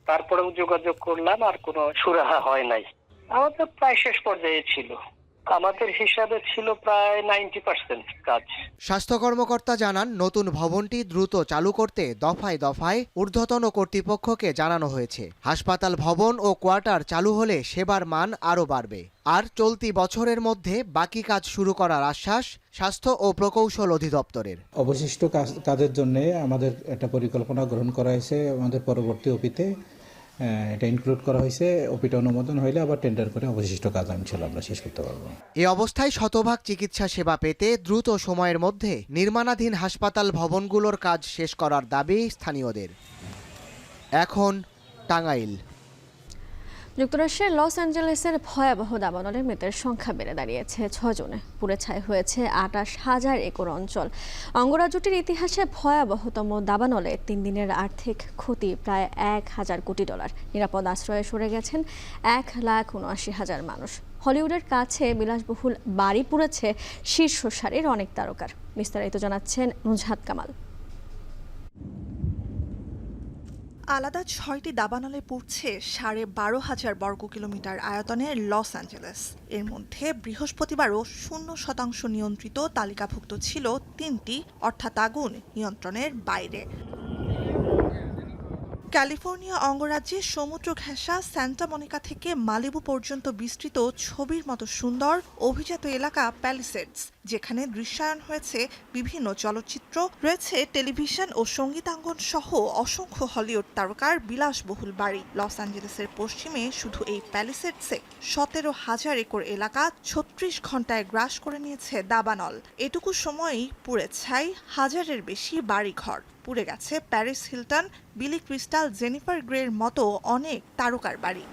S10: তারপরেও যোগাযোগ করলাম, আর কোনো সুরাহা হয় নাই। আমাদের প্রায় শেষ পর্যায়ে ছিল, আমাদের হিসাবে ছিল প্রায় 90% কাজ।
S30: স্বাস্থ্য কর্মকর্তা জানান, নতুন ভবনটি দ্রুত চালু করতে দফায় দফায় ঊর্ধ্বতন কর্তৃপক্ষকে জানানো হয়েছে। হাসপাতাল ভবন ও কোয়ার্টার চালু হলে সেবার মান আরও বাড়বে। আর চলতি বছরের মধ্যে বাকি কাজ শুরু করার আশ্বাস স্বাস্থ্য ও প্রকৌশল অধিদপ্তরের।
S11: অবশিষ্ট কাজের জন্য আমাদের একটা পরিকল্পনা গ্রহণ করা হয়েছে। আমাদের পরবর্তী ওপিতে এটা ইনক্লুড করা হয়েছে। ওপিটা অনুমোদন হইলে আবার টেন্ডার করে অবশিষ্ট কাজ ইনশাআল্লাহ আমরা শেষ করতে পারবো।
S30: এই অবস্থায় শতভাগ চিকিৎসা সেবা পেতে দ্রুত সময়ের মধ্যে নির্মাণাধীন হাসপাতাল ভবনগুলোর কাজ শেষ করার দাবি স্থানীয়দের। এখন টাঙ্গাইল।
S1: যুক্তরাষ্ট্রের লস অ্যাঞ্জেলেসের ভয়াবহ দাবানলে মৃতের সংখ্যা বেড়ে দাঁড়িয়েছে 6 জনে। পুড়ে ছাই হয়েছে 28,000 একর অঞ্চল। অঙ্গরাজ্যটির ইতিহাসে ভয়াবহতম দাবানলে 3 দিনের আর্থিক ক্ষতি প্রায় $1,000 কোটি। নিরাপদ আশ্রয়ে সরে গেছেন 1,79,000 মানুষ। হলিউডের কাছে বিলাসবহুল বাড়ি পুড়েছে শীর্ষ সারির অনেক তারকার। বিস্তারিত জানাচ্ছেন নুজহাত কামাল।
S12: আলাদা 6টি দাবানলে পুড়ছে 12,500 বর্গ কিলোমিটার আয়তনের লস অ্যাঞ্জেলেস। এর মধ্যে বৃহস্পতিবারও 0% নিয়ন্ত্রিত তালিকাভুক্ত ছিল 3টি, অর্থাৎ আগুন নিয়ন্ত্রণের বাইরে। ক্যালিফোর্নিয়া অঙ্গরাজ্যে সমুদ্র ঘেঁষা সান্টা মনিকা থেকে মালিবু পর্যন্ত বিস্তৃত ছবির মতো সুন্দর অভিজাত এলাকা প্যালিসেডস, যেখানে দৃশ্যায়ন হয়েছে বিভিন্ন চলচ্চিত্র, রয়েছে টেলিভিশন ও সঙ্গীতাঙ্গন সহ অসংখ্য হলিউড তারকার বিলাসবহুল বাড়ি। লস অ্যাঞ্জেলেসের পশ্চিমে শুধু এই প্যালিসেডসে 17,000 একর এলাকা 36 ঘন্টায় গ্রাস করে নিয়েছে দাবানল। এটুকু সময়ই পুড়ে ছাই হাজারের বেশি বাড়িঘর। পুড়ে গেছে প্যারিস হিলটন, বিলি ক্রিস্টাল, জেনিফার গ্রের মতো অনেক তারকার বাড়ি।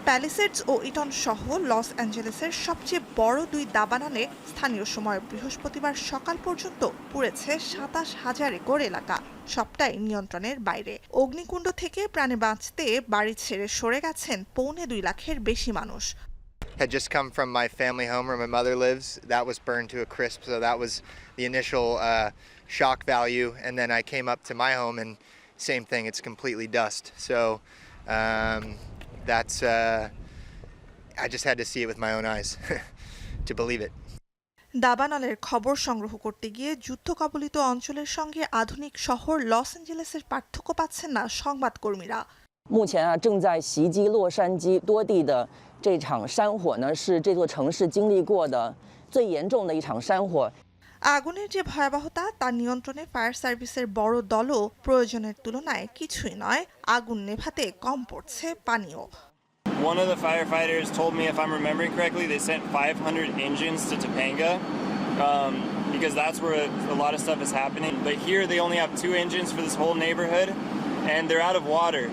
S12: প্যালিসেডস ও ইটন সহ লস অ্যাঞ্জেলেসের সবচেয়ে বড় 2 দাবানলে স্থানীয় সময় বৃহস্পতিবার সকাল পর্যন্ত পুড়েছে 27,000 একর এলাকা, সবটাই নিয়ন্ত্রণের বাইরে। অগ্নিকুণ্ড থেকে প্রাণে বাঁচতে বাড়ি ছেড়ে সরে গেছেন 2.25 লাখের বেশি মানুষ।
S13: Had just come from my family home where my mother lives. That was burned to a crisp, so that was the initial shock value. And then I came up to my home and same thing, it's completely dust. So that's I just had to see it with my own eyes to believe it.
S12: দাবানলের খবর সংগ্রহ করতে গিয়ে যুদ্ধ কবলিত অঞ্চলের সঙ্গে আধুনিক শহর লস অ্যাঞ্জেলেসের পার্থক্য পাচ্ছেন না সংবাদকর্মীরা।
S14: 目前正在袭击洛杉矶多地的这场山火呢，是这座城市经历过的最严重的一场山火。
S12: আগুনের যে ভয়াবহতা তা নিয়ন্ত্রণে ফায়ার সার্ভিসের বড় দলও প্রয়োজনের তুলনায় কিছুই নয়। আগুন নেভাতে কম পড়ছে পানিও।
S15: One of the firefighters told me, if I'm remembering correctly, they sent 500 engines to Topanga because that's where a lot of stuff is happening. But here they only have 2 engines for this whole neighborhood and they're out of water.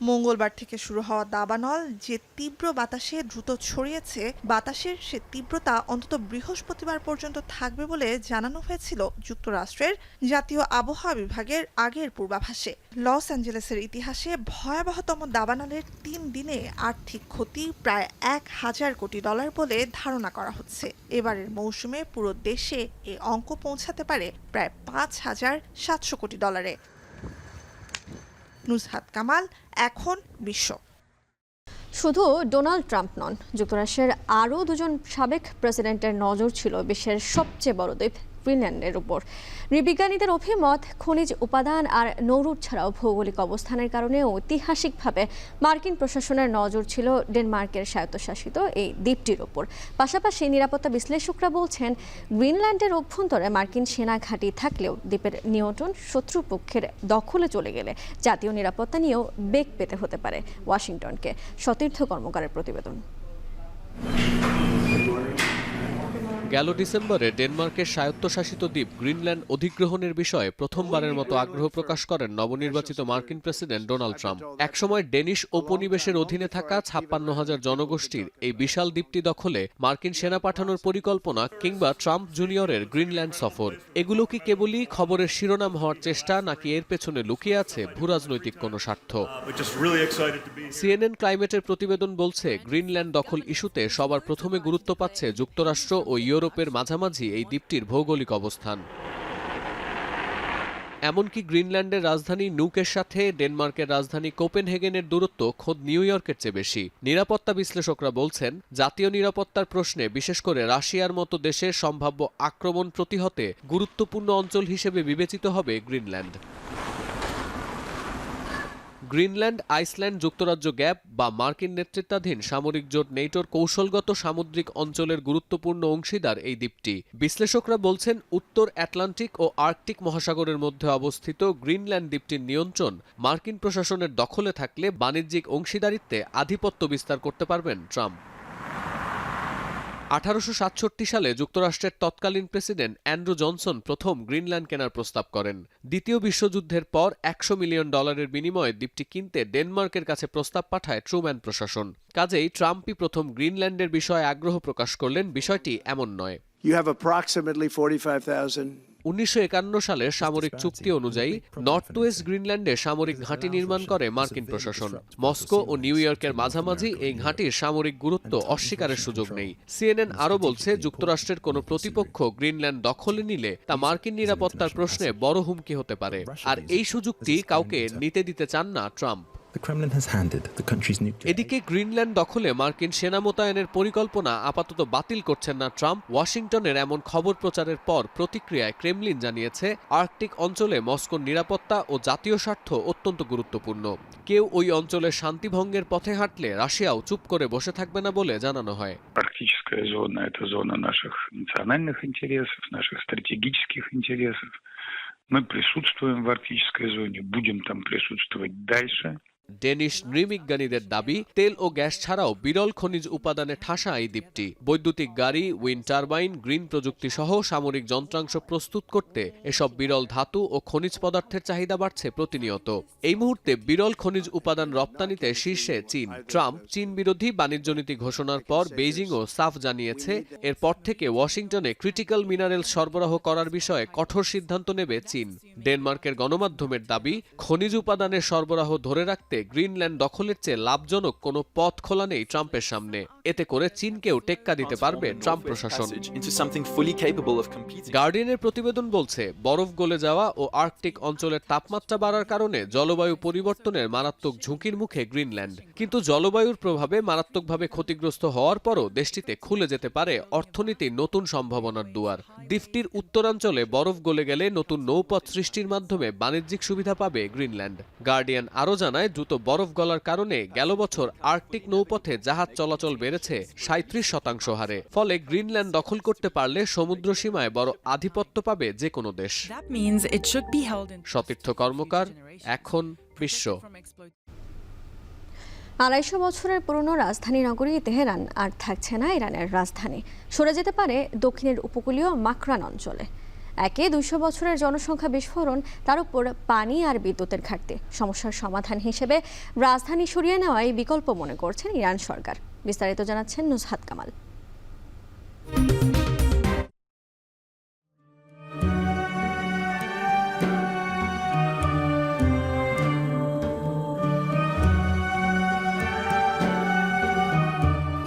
S12: মঙ্গলবার থেকে শুরু হওয়া দাবানল যে তীব্র বাতাসে দ্রুত ছড়িয়েছে, বাতাসের সে তীব্রতা অন্তত বৃহস্পতিবার পর্যন্ত থাকবে বলে জানানো হয়েছিল যুক্তরাষ্ট্রের জাতীয় আবহাওয়া বিভাগের আগের পূর্বাভাসে। লস অ্যাঞ্জেলেসের ইতিহাসে ভয়াবহতম দাবানলের 3 দিনে আর্থিক ক্ষতি প্রায় $1,000 কোটি বলে ধারণা করা হচ্ছে। এবারের মৌসুমে পুরো দেশে এই অঙ্ক পৌঁছাতে পারে প্রায় $5,700 কোটি। নুসহাত কামাল, এখন বিশ্ব।
S1: শুধু ডোনাল্ড ট্রাম্প নন, যুক্তরাষ্ট্রের আরও 2জন সাবেক প্রেসিডেন্টের নজর ছিল বিশ্বের সবচেয়ে বড় দ্বীপ গ্রিনল্যান্ডের উপর। নৃবিজ্ঞানীদের অভিমত, খনিজ উপাদান আর নৌরুট ছাড়াও ভৌগোলিক অবস্থানের কারণে ঐতিহাসিকভাবে মার্কিন প্রশাসনের নজর ছিল ডেনমার্কের স্বায়ত্তশাসিত এই দ্বীপটির উপর। পাশাপাশি নিরাপত্তা বিশ্লেষকরা বলছেন, গ্রিনল্যান্ডের অভ্যন্তরে মার্কিন সেনা ঘাঁটি থাকলেও দ্বীপের নিয়ন্ত্রণ শত্রুপক্ষের দখলে চলে গেলে জাতীয় নিরাপত্তা নিয়েও বেগ পেতে হতে পারে ওয়াশিংটনকে। সতীর্থ কর্মকারের প্রতিবেদন।
S4: গেল ডিসেম্বরে ডেনমার্কের স্বায়ত্তশাসিত দ্বীপ গ্রিনল্যান্ড অধিগ্রহণের বিষয়ে প্রথমবারের মতো আগ্রহ প্রকাশ করেন নবনির্বাচিত মার্কিন প্রেসিডেন্ট ডোনাল্ড ট্রাম্প। একসময় ডেনিশ উপনিবেশের অধীনে থাকা 56,000 জনগোষ্ঠীর এই বিশাল দ্বীপটি দখলে মার্কিন সেনা পাঠানোর পরিকল্পনা কিংবা ট্রাম্প জুনিয়রের গ্রিনল্যান্ড সফর, এগুলো কি কেবলই খবরের শিরোনাম হওয়ার চেষ্টা, নাকি এর পেছনে লুকিয়ে আছে ভূরাজনৈতিক কোনো স্বার্থ? সিএনএন ক্লাইমেটের প্রতিবেদন বলছে, গ্রিনল্যান্ড দখল ইস্যুতে সবার প্রথমে গুরুত্ব পাচ্ছে যুক্তরাষ্ট্র ও ইউরোপের মাঝামাঝি এই দ্বীপটির ভৌগোলিক অবস্থান। এমনকি গ্রিনল্যান্ডের রাজধানী নুকের সাথে ডেনমার্কের রাজধানী কোপেনহেগেনের দূরত্ব খোদ নিউ ইয়র্কের চেয়ে বেশি। নিরাপত্তা বিশ্লেষকরা বলছেন, জাতীয় নিরাপত্তার প্রশ্নে বিশেষ করে রাশিয়ার মতো দেশের সম্ভাব্য আক্রমণ প্রতিহতে গুরুত্বপূর্ণ অঞ্চল হিসেবে বিবেচিত হবে গ্রিনল্যান্ড। গ্রিনল্যান্ড, আইসল্যান্ড, যুক্তরাজ্য গ্যাপ বা মার্কিন নেতৃত্বাধীন সামরিক জোট নেটোর কৌশলগত সামুদ্রিক অঞ্চলের গুরুত্বপূর্ণ অংশীদার এই দ্বীপটি। বিশ্লেষকরা বলছেন, উত্তর আটলান্টিক ও আর্কটিক মহাসাগরের মধ্যে অবস্থিত গ্রিনল্যান্ড দ্বীপটির নিয়ন্ত্রণ মার্কিন প্রশাসনের দখলে থাকলে বাণিজ্যিক অংশীদারিত্বে আধিপত্য বিস্তার করতে পারবেন ট্রাম্প। 1867 সালে যুক্তরাষ্ট্রের তৎকালীন প্রেসিডেন্ট অ্যান্ড্রু জনসন প্রথম গ্রিনল্যান্ড কেনার প্রস্তাব করেন। দ্বিতীয় বিশ্বযুদ্ধের পর $100 মিলিয়ন বিনিময়ে দ্বীপটি কিনতে ডেনমার্কের কাছে প্রস্তাব পাঠায় ট্রুম্যান প্রশাসন। কাজেই ট্রাম্পই প্রথম গ্রিনল্যান্ডের বিষয়ে আগ্রহ প্রকাশ করলেন। বিষয়টি এমন নয়। 1951 সালের সামরিক চুক্তি অনুযায়ী নর্থ ওয়েস্ট গ্রিনল্যান্ডে সামরিক ঘাঁটি নির্মাণ করে মার্কিন প্রশাসন। মস্কো ও নিউ ইয়র্কের মাঝামাঝি এই ঘাঁটির সামরিক গুরুত্ব অস্বীকারের সুযোগ নেই। সিএনএন আরও বলছে, যুক্তরাষ্ট্রের কোনো প্রতিপক্ষ গ্রিনল্যান্ড দখলে নিলে তা মার্কিন নিরাপত্তার প্রশ্নে বড় হুমকি হতে পারে। আর এই সুযোগটি কাউকে নিতে দিতে চান না ট্রাম্প। এদিকে গ্রিনল্যান্ড দখলে মার্কিন সেনা মোতায়েনের পরিকল্পনা আপাতত বাতিল করছেন না ট্রাম্প। ওয়াশিংটনের এমন খবর প্রচারের পর প্রতিক্রিয়ায় ক্রেমলিন জানিয়েছে, আর্কটিক অঞ্চলে মস্কোর নিরাপত্তা ও জাতীয় স্বার্থ অত্যন্ত গুরুত্বপূর্ণ। কেউ ওই অঞ্চলের শান্তিভঙ্গের পথে হাঁটলে রাশিয়াও চুপ করে বসে থাকবে না বলে জানানো হয়।
S5: Мы присутствуем в арктической зоне, будем там присутствовать дальше.
S4: ডেনিশ নৃবিজ্ঞানীদের দাবি, তেল ও গ্যাস ছাড়াও বিরল খনিজ উপাদানে ঠাসা এই দ্বীপটি। বৈদ্যুতিক গাড়ি, উইন্ড টারবাইন, গ্রিন প্রযুক্তি সহ সামরিক যন্ত্রাংশ প্রস্তুত করতে এসব বিরল ধাতু ও খনিজ পদার্থের চাহিদা বাড়ছে প্রতিনিয়ত। এই মুহূর্তে বিরল খনিজ উপাদান রপ্তানিতে শীর্ষে চীন। ট্রাম্প চীন বিরোধী বাণিজ্য নীতি ঘোষণার পর বেইজিংও সাফ জানিয়েছে, এরপর থেকে ওয়াশিংটনে ক্রিটিক্যাল মিনারেল সরবরাহ করার বিষয়ে কঠোর সিদ্ধান্ত নেবে চীন। ডেনমার্কের গণমাধ্যমের দাবি, খনিজ উপাদানের সরবরাহ ধরে রাখতে গ্রিনল্যান্ড দখলের চেয়ে লাভজনক কোনো পথ খোলা নেই ট্রাম্পের সামনে। এতে করে চীনকেও টেক্কা দিতে পারবে ট্রাম্প প্রশাসন। গার্ডিয়ানের প্রতিবেদন বলছে, বরফ গলে যাওয়া ও আর্কটিক অঞ্চলের তাপমাত্রা বাড়ার কারণে জলবায়ু পরিবর্তনের মারাত্মক ঝুঁকির মুখে গ্রিনল্যান্ড। কিন্তু জলবায়ুর প্রভাবে মারাত্মকভাবে ক্ষতিগ্রস্ত হওয়ার পরও দেশটিতে খুলে যেতে পারে অর্থনীতির নতুন সম্ভাবনার দুয়ার। দ্বীপটির উত্তরাঞ্চলে বরফ গলে গেলে নতুন নৌপথ সৃষ্টির মাধ্যমে বাণিজ্যিক সুবিধা পাবে গ্রিনল্যান্ড। গার্ডিয়ান আরও জানায়, দ্রুত বরফ গলার কারণে গেল বছর আর্কটিক নৌপথে জাহাজ চলাচল বেড়েছে 37% হারে। ফলে গ্রিনল্যান্ড দখল করতে পারলে সমুদ্র সীমায় বড় আধিপত্য পাবে যে কোনো দেশ। সতীর্থ কর্মকার, এখন বিশ্ব।
S1: 250 বছরের পুরনো রাজধানী নগরী তেহরান আর থাকছে না ইরানের রাজধানী, সরে যেতে পারে দক্ষিণের উপকূলীয় মাকরান অঞ্চলে। একে 200 বছরের জনসংখ্যা বিস্ফোরণ, তার উপর পানি আর বিদ্যুতের ঘাটতি। সমস্যার সমাধান হিসেবে রাজধানী সরিয়ে নেওয়াই বিকল্প মনে করছেন ইরান সরকার। বিস্তারিত জানাচ্ছেন নুসহাত কামাল।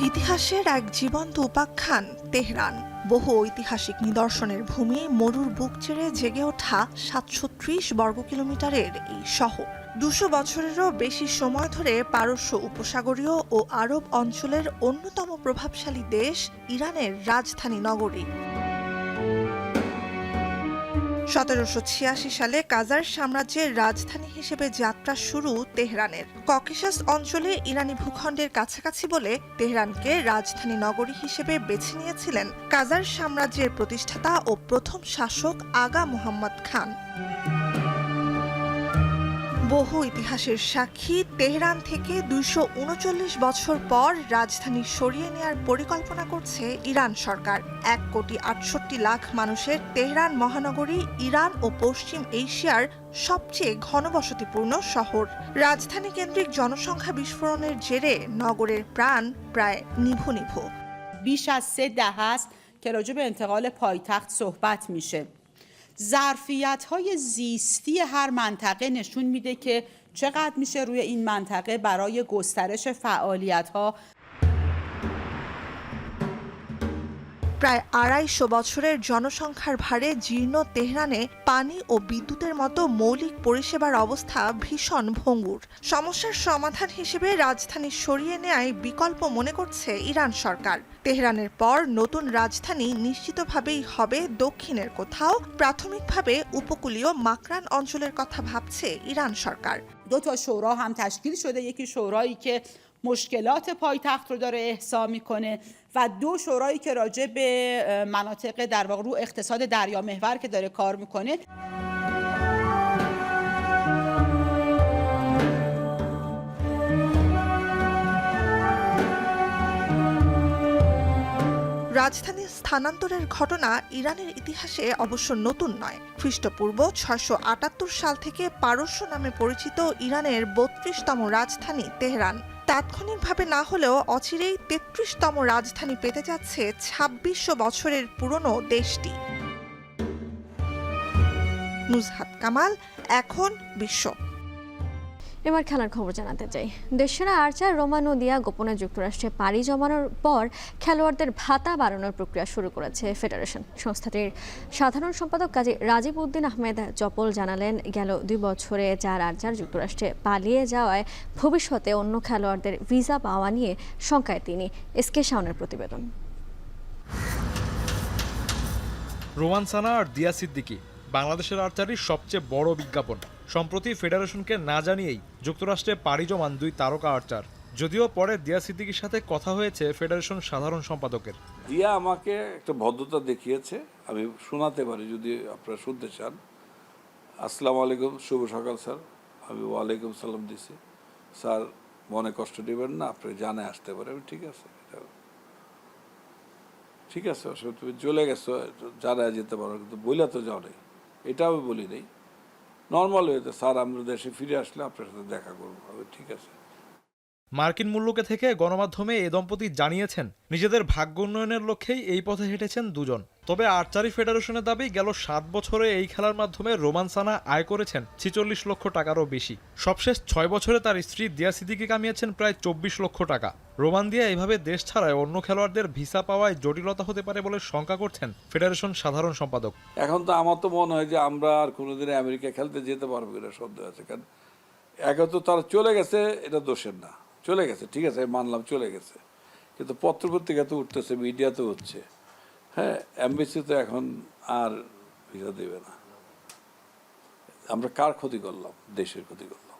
S12: ইতিহাসের এক জীবন্ত উপাখ্যান তেহরান। বহু ঐতিহাসিক নিদর্শনের ভূমি, মরুর বুক চিরে জেগে ওঠা 730 বর্গ কিলোমিটারের এই শহর 200 বছরেরও বেশি সময় ধরে পারস্য উপসাগরীয় ও আরব অঞ্চলের অন্যতম প্রভাবশালী দেশ ইরানের রাজধানী নগরী। 1786 সালে কাজার সাম্রাজ্যের রাজধানী হিসেবে যাত্রা শুরু তেহরানের। ককেশাস অঞ্চলে ইরানি ভূখণ্ডের কাছাকাছি বলে তেহরানকে রাজধানী নগরী হিসেবে বেছে নিয়েছিলেন কাজার সাম্রাজ্যের প্রতিষ্ঠাতা ও প্রথম শাসক আগা মুহাম্মদ খান। বহু ইতিহাসের সাক্ষী তেহরান থেকে 239 বছর পর রাজধানী সরিয়ে নেয়ার পরিকল্পনা করছে ইরান সরকার। 1,68,00,000 মানুষের তেহরান মহানগরী ইরান ও পশ্চিম এশিয়ার সবচেয়ে ঘনবসতিপূর্ণ শহর। রাজধানী কেন্দ্রিক জনসংখ্যা বিস্ফোরণের জেরে নগরের প্রাণ প্রায় নিভু নিভু।
S6: بیش از 3 دهه است که راجع به انتقال پایتخت صحبت میشه. ظرفیت‌های زیستی هر منطقه نشون میده که چقدر میشه روی این منطقه برای گسترش فعالیت‌ها
S12: প্রায় 250 বছরের জনসংখ্যার ভারে জীর্ণ তেহরানে পানি ও বিদ্যুতের মতো মৌলিক পরিষেবার অবস্থা ভীষণ ভঙ্গুর। সমস্যার সমাধান হিসেবে রাজধানী সরিয়ে নেয়াই বিকল্প মনে করছে ইরান সরকার। তেহরানের পর নতুন রাজধানী নিশ্চিতভাবেই হবে দক্ষিণের কোথাও। প্রাথমিকভাবে উপকূলীয় মাকরান অঞ্চলের কথা ভাবছে ইরান সরকার।
S6: دو تا شورا هم تشکیل شده، یکی شورایی که مشکلات پایتخت رو داره احصا میکنه و دو شورایی که راجع به مناطق در واقع رو اقتصاد دریا محور که داره کار میکنه.
S12: রাজধানী স্থানান্তরের ঘটনা ইরানের ইতিহাসে অবশ্য নতুন নয়। খ্রিস্টপূর্ব 678 সাল থেকে পারস্য নামে পরিচিত ইরানের 32তম রাজধানী তেহরান তাৎক্ষণিকভাবে না হলেও অচিরেই 33তম রাজধানী পেতে যাচ্ছে 2600 বছরের পুরনো দেশটি। নুসহাত কামাল, এখন বিশ্ব।
S1: এবার খেলার খবর জানাতে চাই। দেশসেরা আর্চার রোমানো দিয়া গোপনে যুক্তরাষ্ট্রে পাড়ি জমানোর পর খেলোয়াড়দের ভাতা বাড়ানোর প্রক্রিয়া শুরু করেছে ফেডারেশন। সংস্থাটির সাধারণ সম্পাদক কাজী রাজীব উদ্দিন আহমেদ জপল জানালেন, গেল 2 বছরে 4 আর্চার যুক্তরাষ্ট্রে পালিয়ে যাওয়ায় ভবিষ্যতে অন্য খেলোয়াড়দের ভিসা পাওয়া নিয়ে শঙ্কায় তিনি। এসকে শাওনের প্রতিবেদন।
S7: রোমান সানা আর দিয়া সিদ্দিকী বাংলাদেশের আর্চারির সবচেয়ে বড় বিজ্ঞাপন। সম্প্রতি ফেডারেশনকে না জানিয়েই যুক্তরাষ্ট্রে পাড়ি জমান 2 তারকা আর্চার। যদিও পরে দিয়া সিদ্দিকীর সাথে কথা হয়েছে ফেডারেশন সাধারণ সম্পাদকের।
S17: দিয়া আমাকে একটা ভদ্রতা দেখিয়েছে, আমি শোনাতে পারি যদি আপনারা শুনতে চান। আসসালামু আলাইকুম, শুভ সকাল স্যার। আমি ওয়ালাইকুম সালাম দিছি। স্যার মনে কষ্ট নেবেন না, আপনি জানে আসতে পারে। আমি ঠিক আছে, ঠিক আছে, তুমি চলে গেছো, জানায় যেতে পারো, কিন্তু বইলা তো যাও নাই, এটা আমি বলি নেই। নর্মাল হয়েছে, স্যার আমরা দেশে ফিরে আসলে আপনার সাথে দেখা করবো। ঠিক আছে।
S7: মার্কিন মূল্যকে থেকে গণমাধ্যমে এ দম্পতি জানিয়েছেন নিজেদের ভাগ্য উন্নয়নের লক্ষ্যেই এই পথে হেঁটেছেন দুজন। তবে আর্চারি ফেডারেশনের দাবি, গেল 7 বছরে এই খেলার মাধ্যমে রোমান সানা আয় করেছেন 46 লক্ষ টাকারও বেশি। সবশেষ 6 বছরে তার স্ত্রী দিয়া সিদ্দিকী কামিয়েছেন প্রায় 24 লক্ষ টাকা। রোমান দিয়া এইভাবে দেশ ছাড়ায় অন্য খেলোয়াড়দের ভিসা পাওয়ায় জটিলতা হতে পারে বলে শঙ্কা করছেন ফেডারেশন সাধারণ সম্পাদক।
S17: এখন তো আমার তো মনে হয় যে আমরা আর কোনোদিন আমেরিকা খেলতে যেতে পারবো কিনা সন্দেহ আছে। কারণ একে তো তারা চলে গেছে, এটা দোষের না, চলে গেছে, ঠিক আছে, মানলাম চলে গেছে, কিন্তু পত্রপত্রিকাতে উঠতেছে, মিডিয়াতে হচ্ছে। হ্যাঁ, এমবিসি তো এখন আর ভিসা দেবে না। আমরা কার ক্ষতি করলাম? দেশের ক্ষতি করলাম।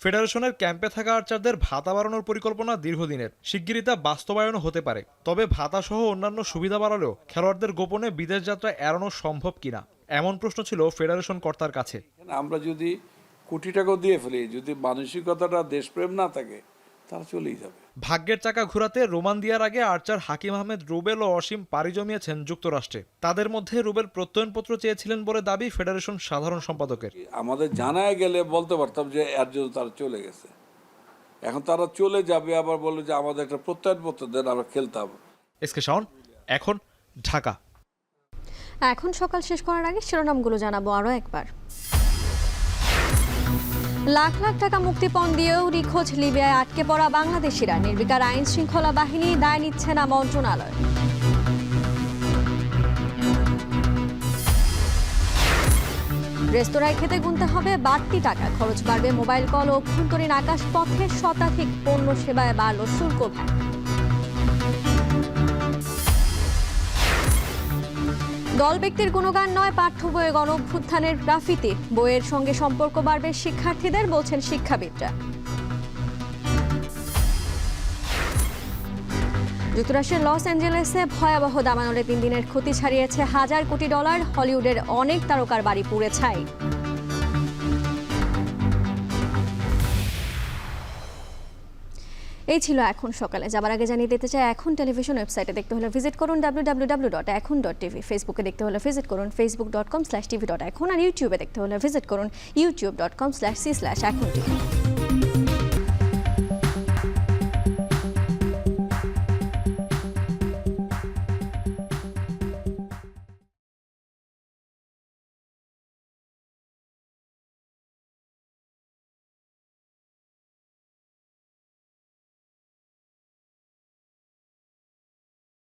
S7: ফেডারেশনের ক্যাম্পে থাকা আর্চারদের ভাতা বাড়ানোর পরিকল্পনা দীর্ঘদিনের, শিগগিরই তা বাস্তবায়নও হতে পারে। তবে ভাতা সহ অন্যান্য সুবিধা বাড়ালেও খেলোয়াড়দের গোপনে বিদেশ যাত্রা এড়ানো সম্ভব কিনা, এমন প্রশ্ন ছিল ফেডারেশন কর্তার কাছে।
S17: আমরা যদি কোটি টাকাও দিয়ে ফেলি, যদি মানসিকতাটা দেশপ্রেম না থাকে, তারা চলেই যাবে।
S7: ভাগ্যের চাকা ঘোরাতে রোমান দিয়ার আগে আর্চার হাকিম আহমেদ রুবেল ও অসীম পাড়ি জমিয়েছেন যুক্তরাষ্ট্রে। তাদের মধ্যে রুবেল প্রত্যয়নপত্র চেয়েছিলেন বলে দাবি ফেডারেশন সাধারণ সম্পাদকের।
S17: আমাদের জানায় গেলে বলতে পারতাম যে এর জন্য তারা চলে গেছে, এখন তারা চলে যাবে আবার বললো যে আমাদের একটা প্রত্যয়নপত্র দেন, আমরা খেলতাম।
S7: এসকে শাওন, এখন ঢাকা।
S1: এখন সকাল শেষ করার আগে শিরোনামগুলো জানাবো আরও একবার। লাখ লাখ টাকা মুক্তিপণ দিয়েও নিখোঁজ লিবিয়ায় আটকে পড়া বাংলাদেশিরা, নির্বিকার আইন শৃঙ্খলা বাহিনী দায় নিচ্ছে না মন্ত্রণালয়। রেস্তোরাঁয় খেতে গুনতে হবে বাড়তি টাকা, খরচ বাড়বে মোবাইল কল ও অভ্যন্তরীণ আকাশপথে, শতাধিক পণ্য সেবায় বাড়ল শুল্ক ভ্যাট। দল ব্যক্তির গুণগান নয়, পাঠ্য বইয়ে গণ অভ্যুত্থানের গ্রাফিতি, বইয়ের সঙ্গে সম্পর্ক বাড়বে শিক্ষার্থীদের, বলছেন শিক্ষাবিদরা। যুক্তরাষ্ট্রের লস অ্যাঞ্জেলেসে ভয়াবহ দাবানলে 3 দিনের ক্ষতি ছাড়িয়েছে $1000 কোটি। হলিউডের অনেক তারকার বাড়ি পুড়ে ছাই। এই ছিল এখন সকালে। যাবার আগে জানিয়ে দিতে চাই, এখন টেলিভিশন ওয়েবসাইটে দেখতে হলে ভিজিট করুন www.ekhon.tv, ফেসবুকে দেখতে হলে ভিজিট করুন facebook.com/tv.ekhon, আর ইউটিউবে দেখতে হলে ভিজিট করুন youtube.com/c/ekhon tv।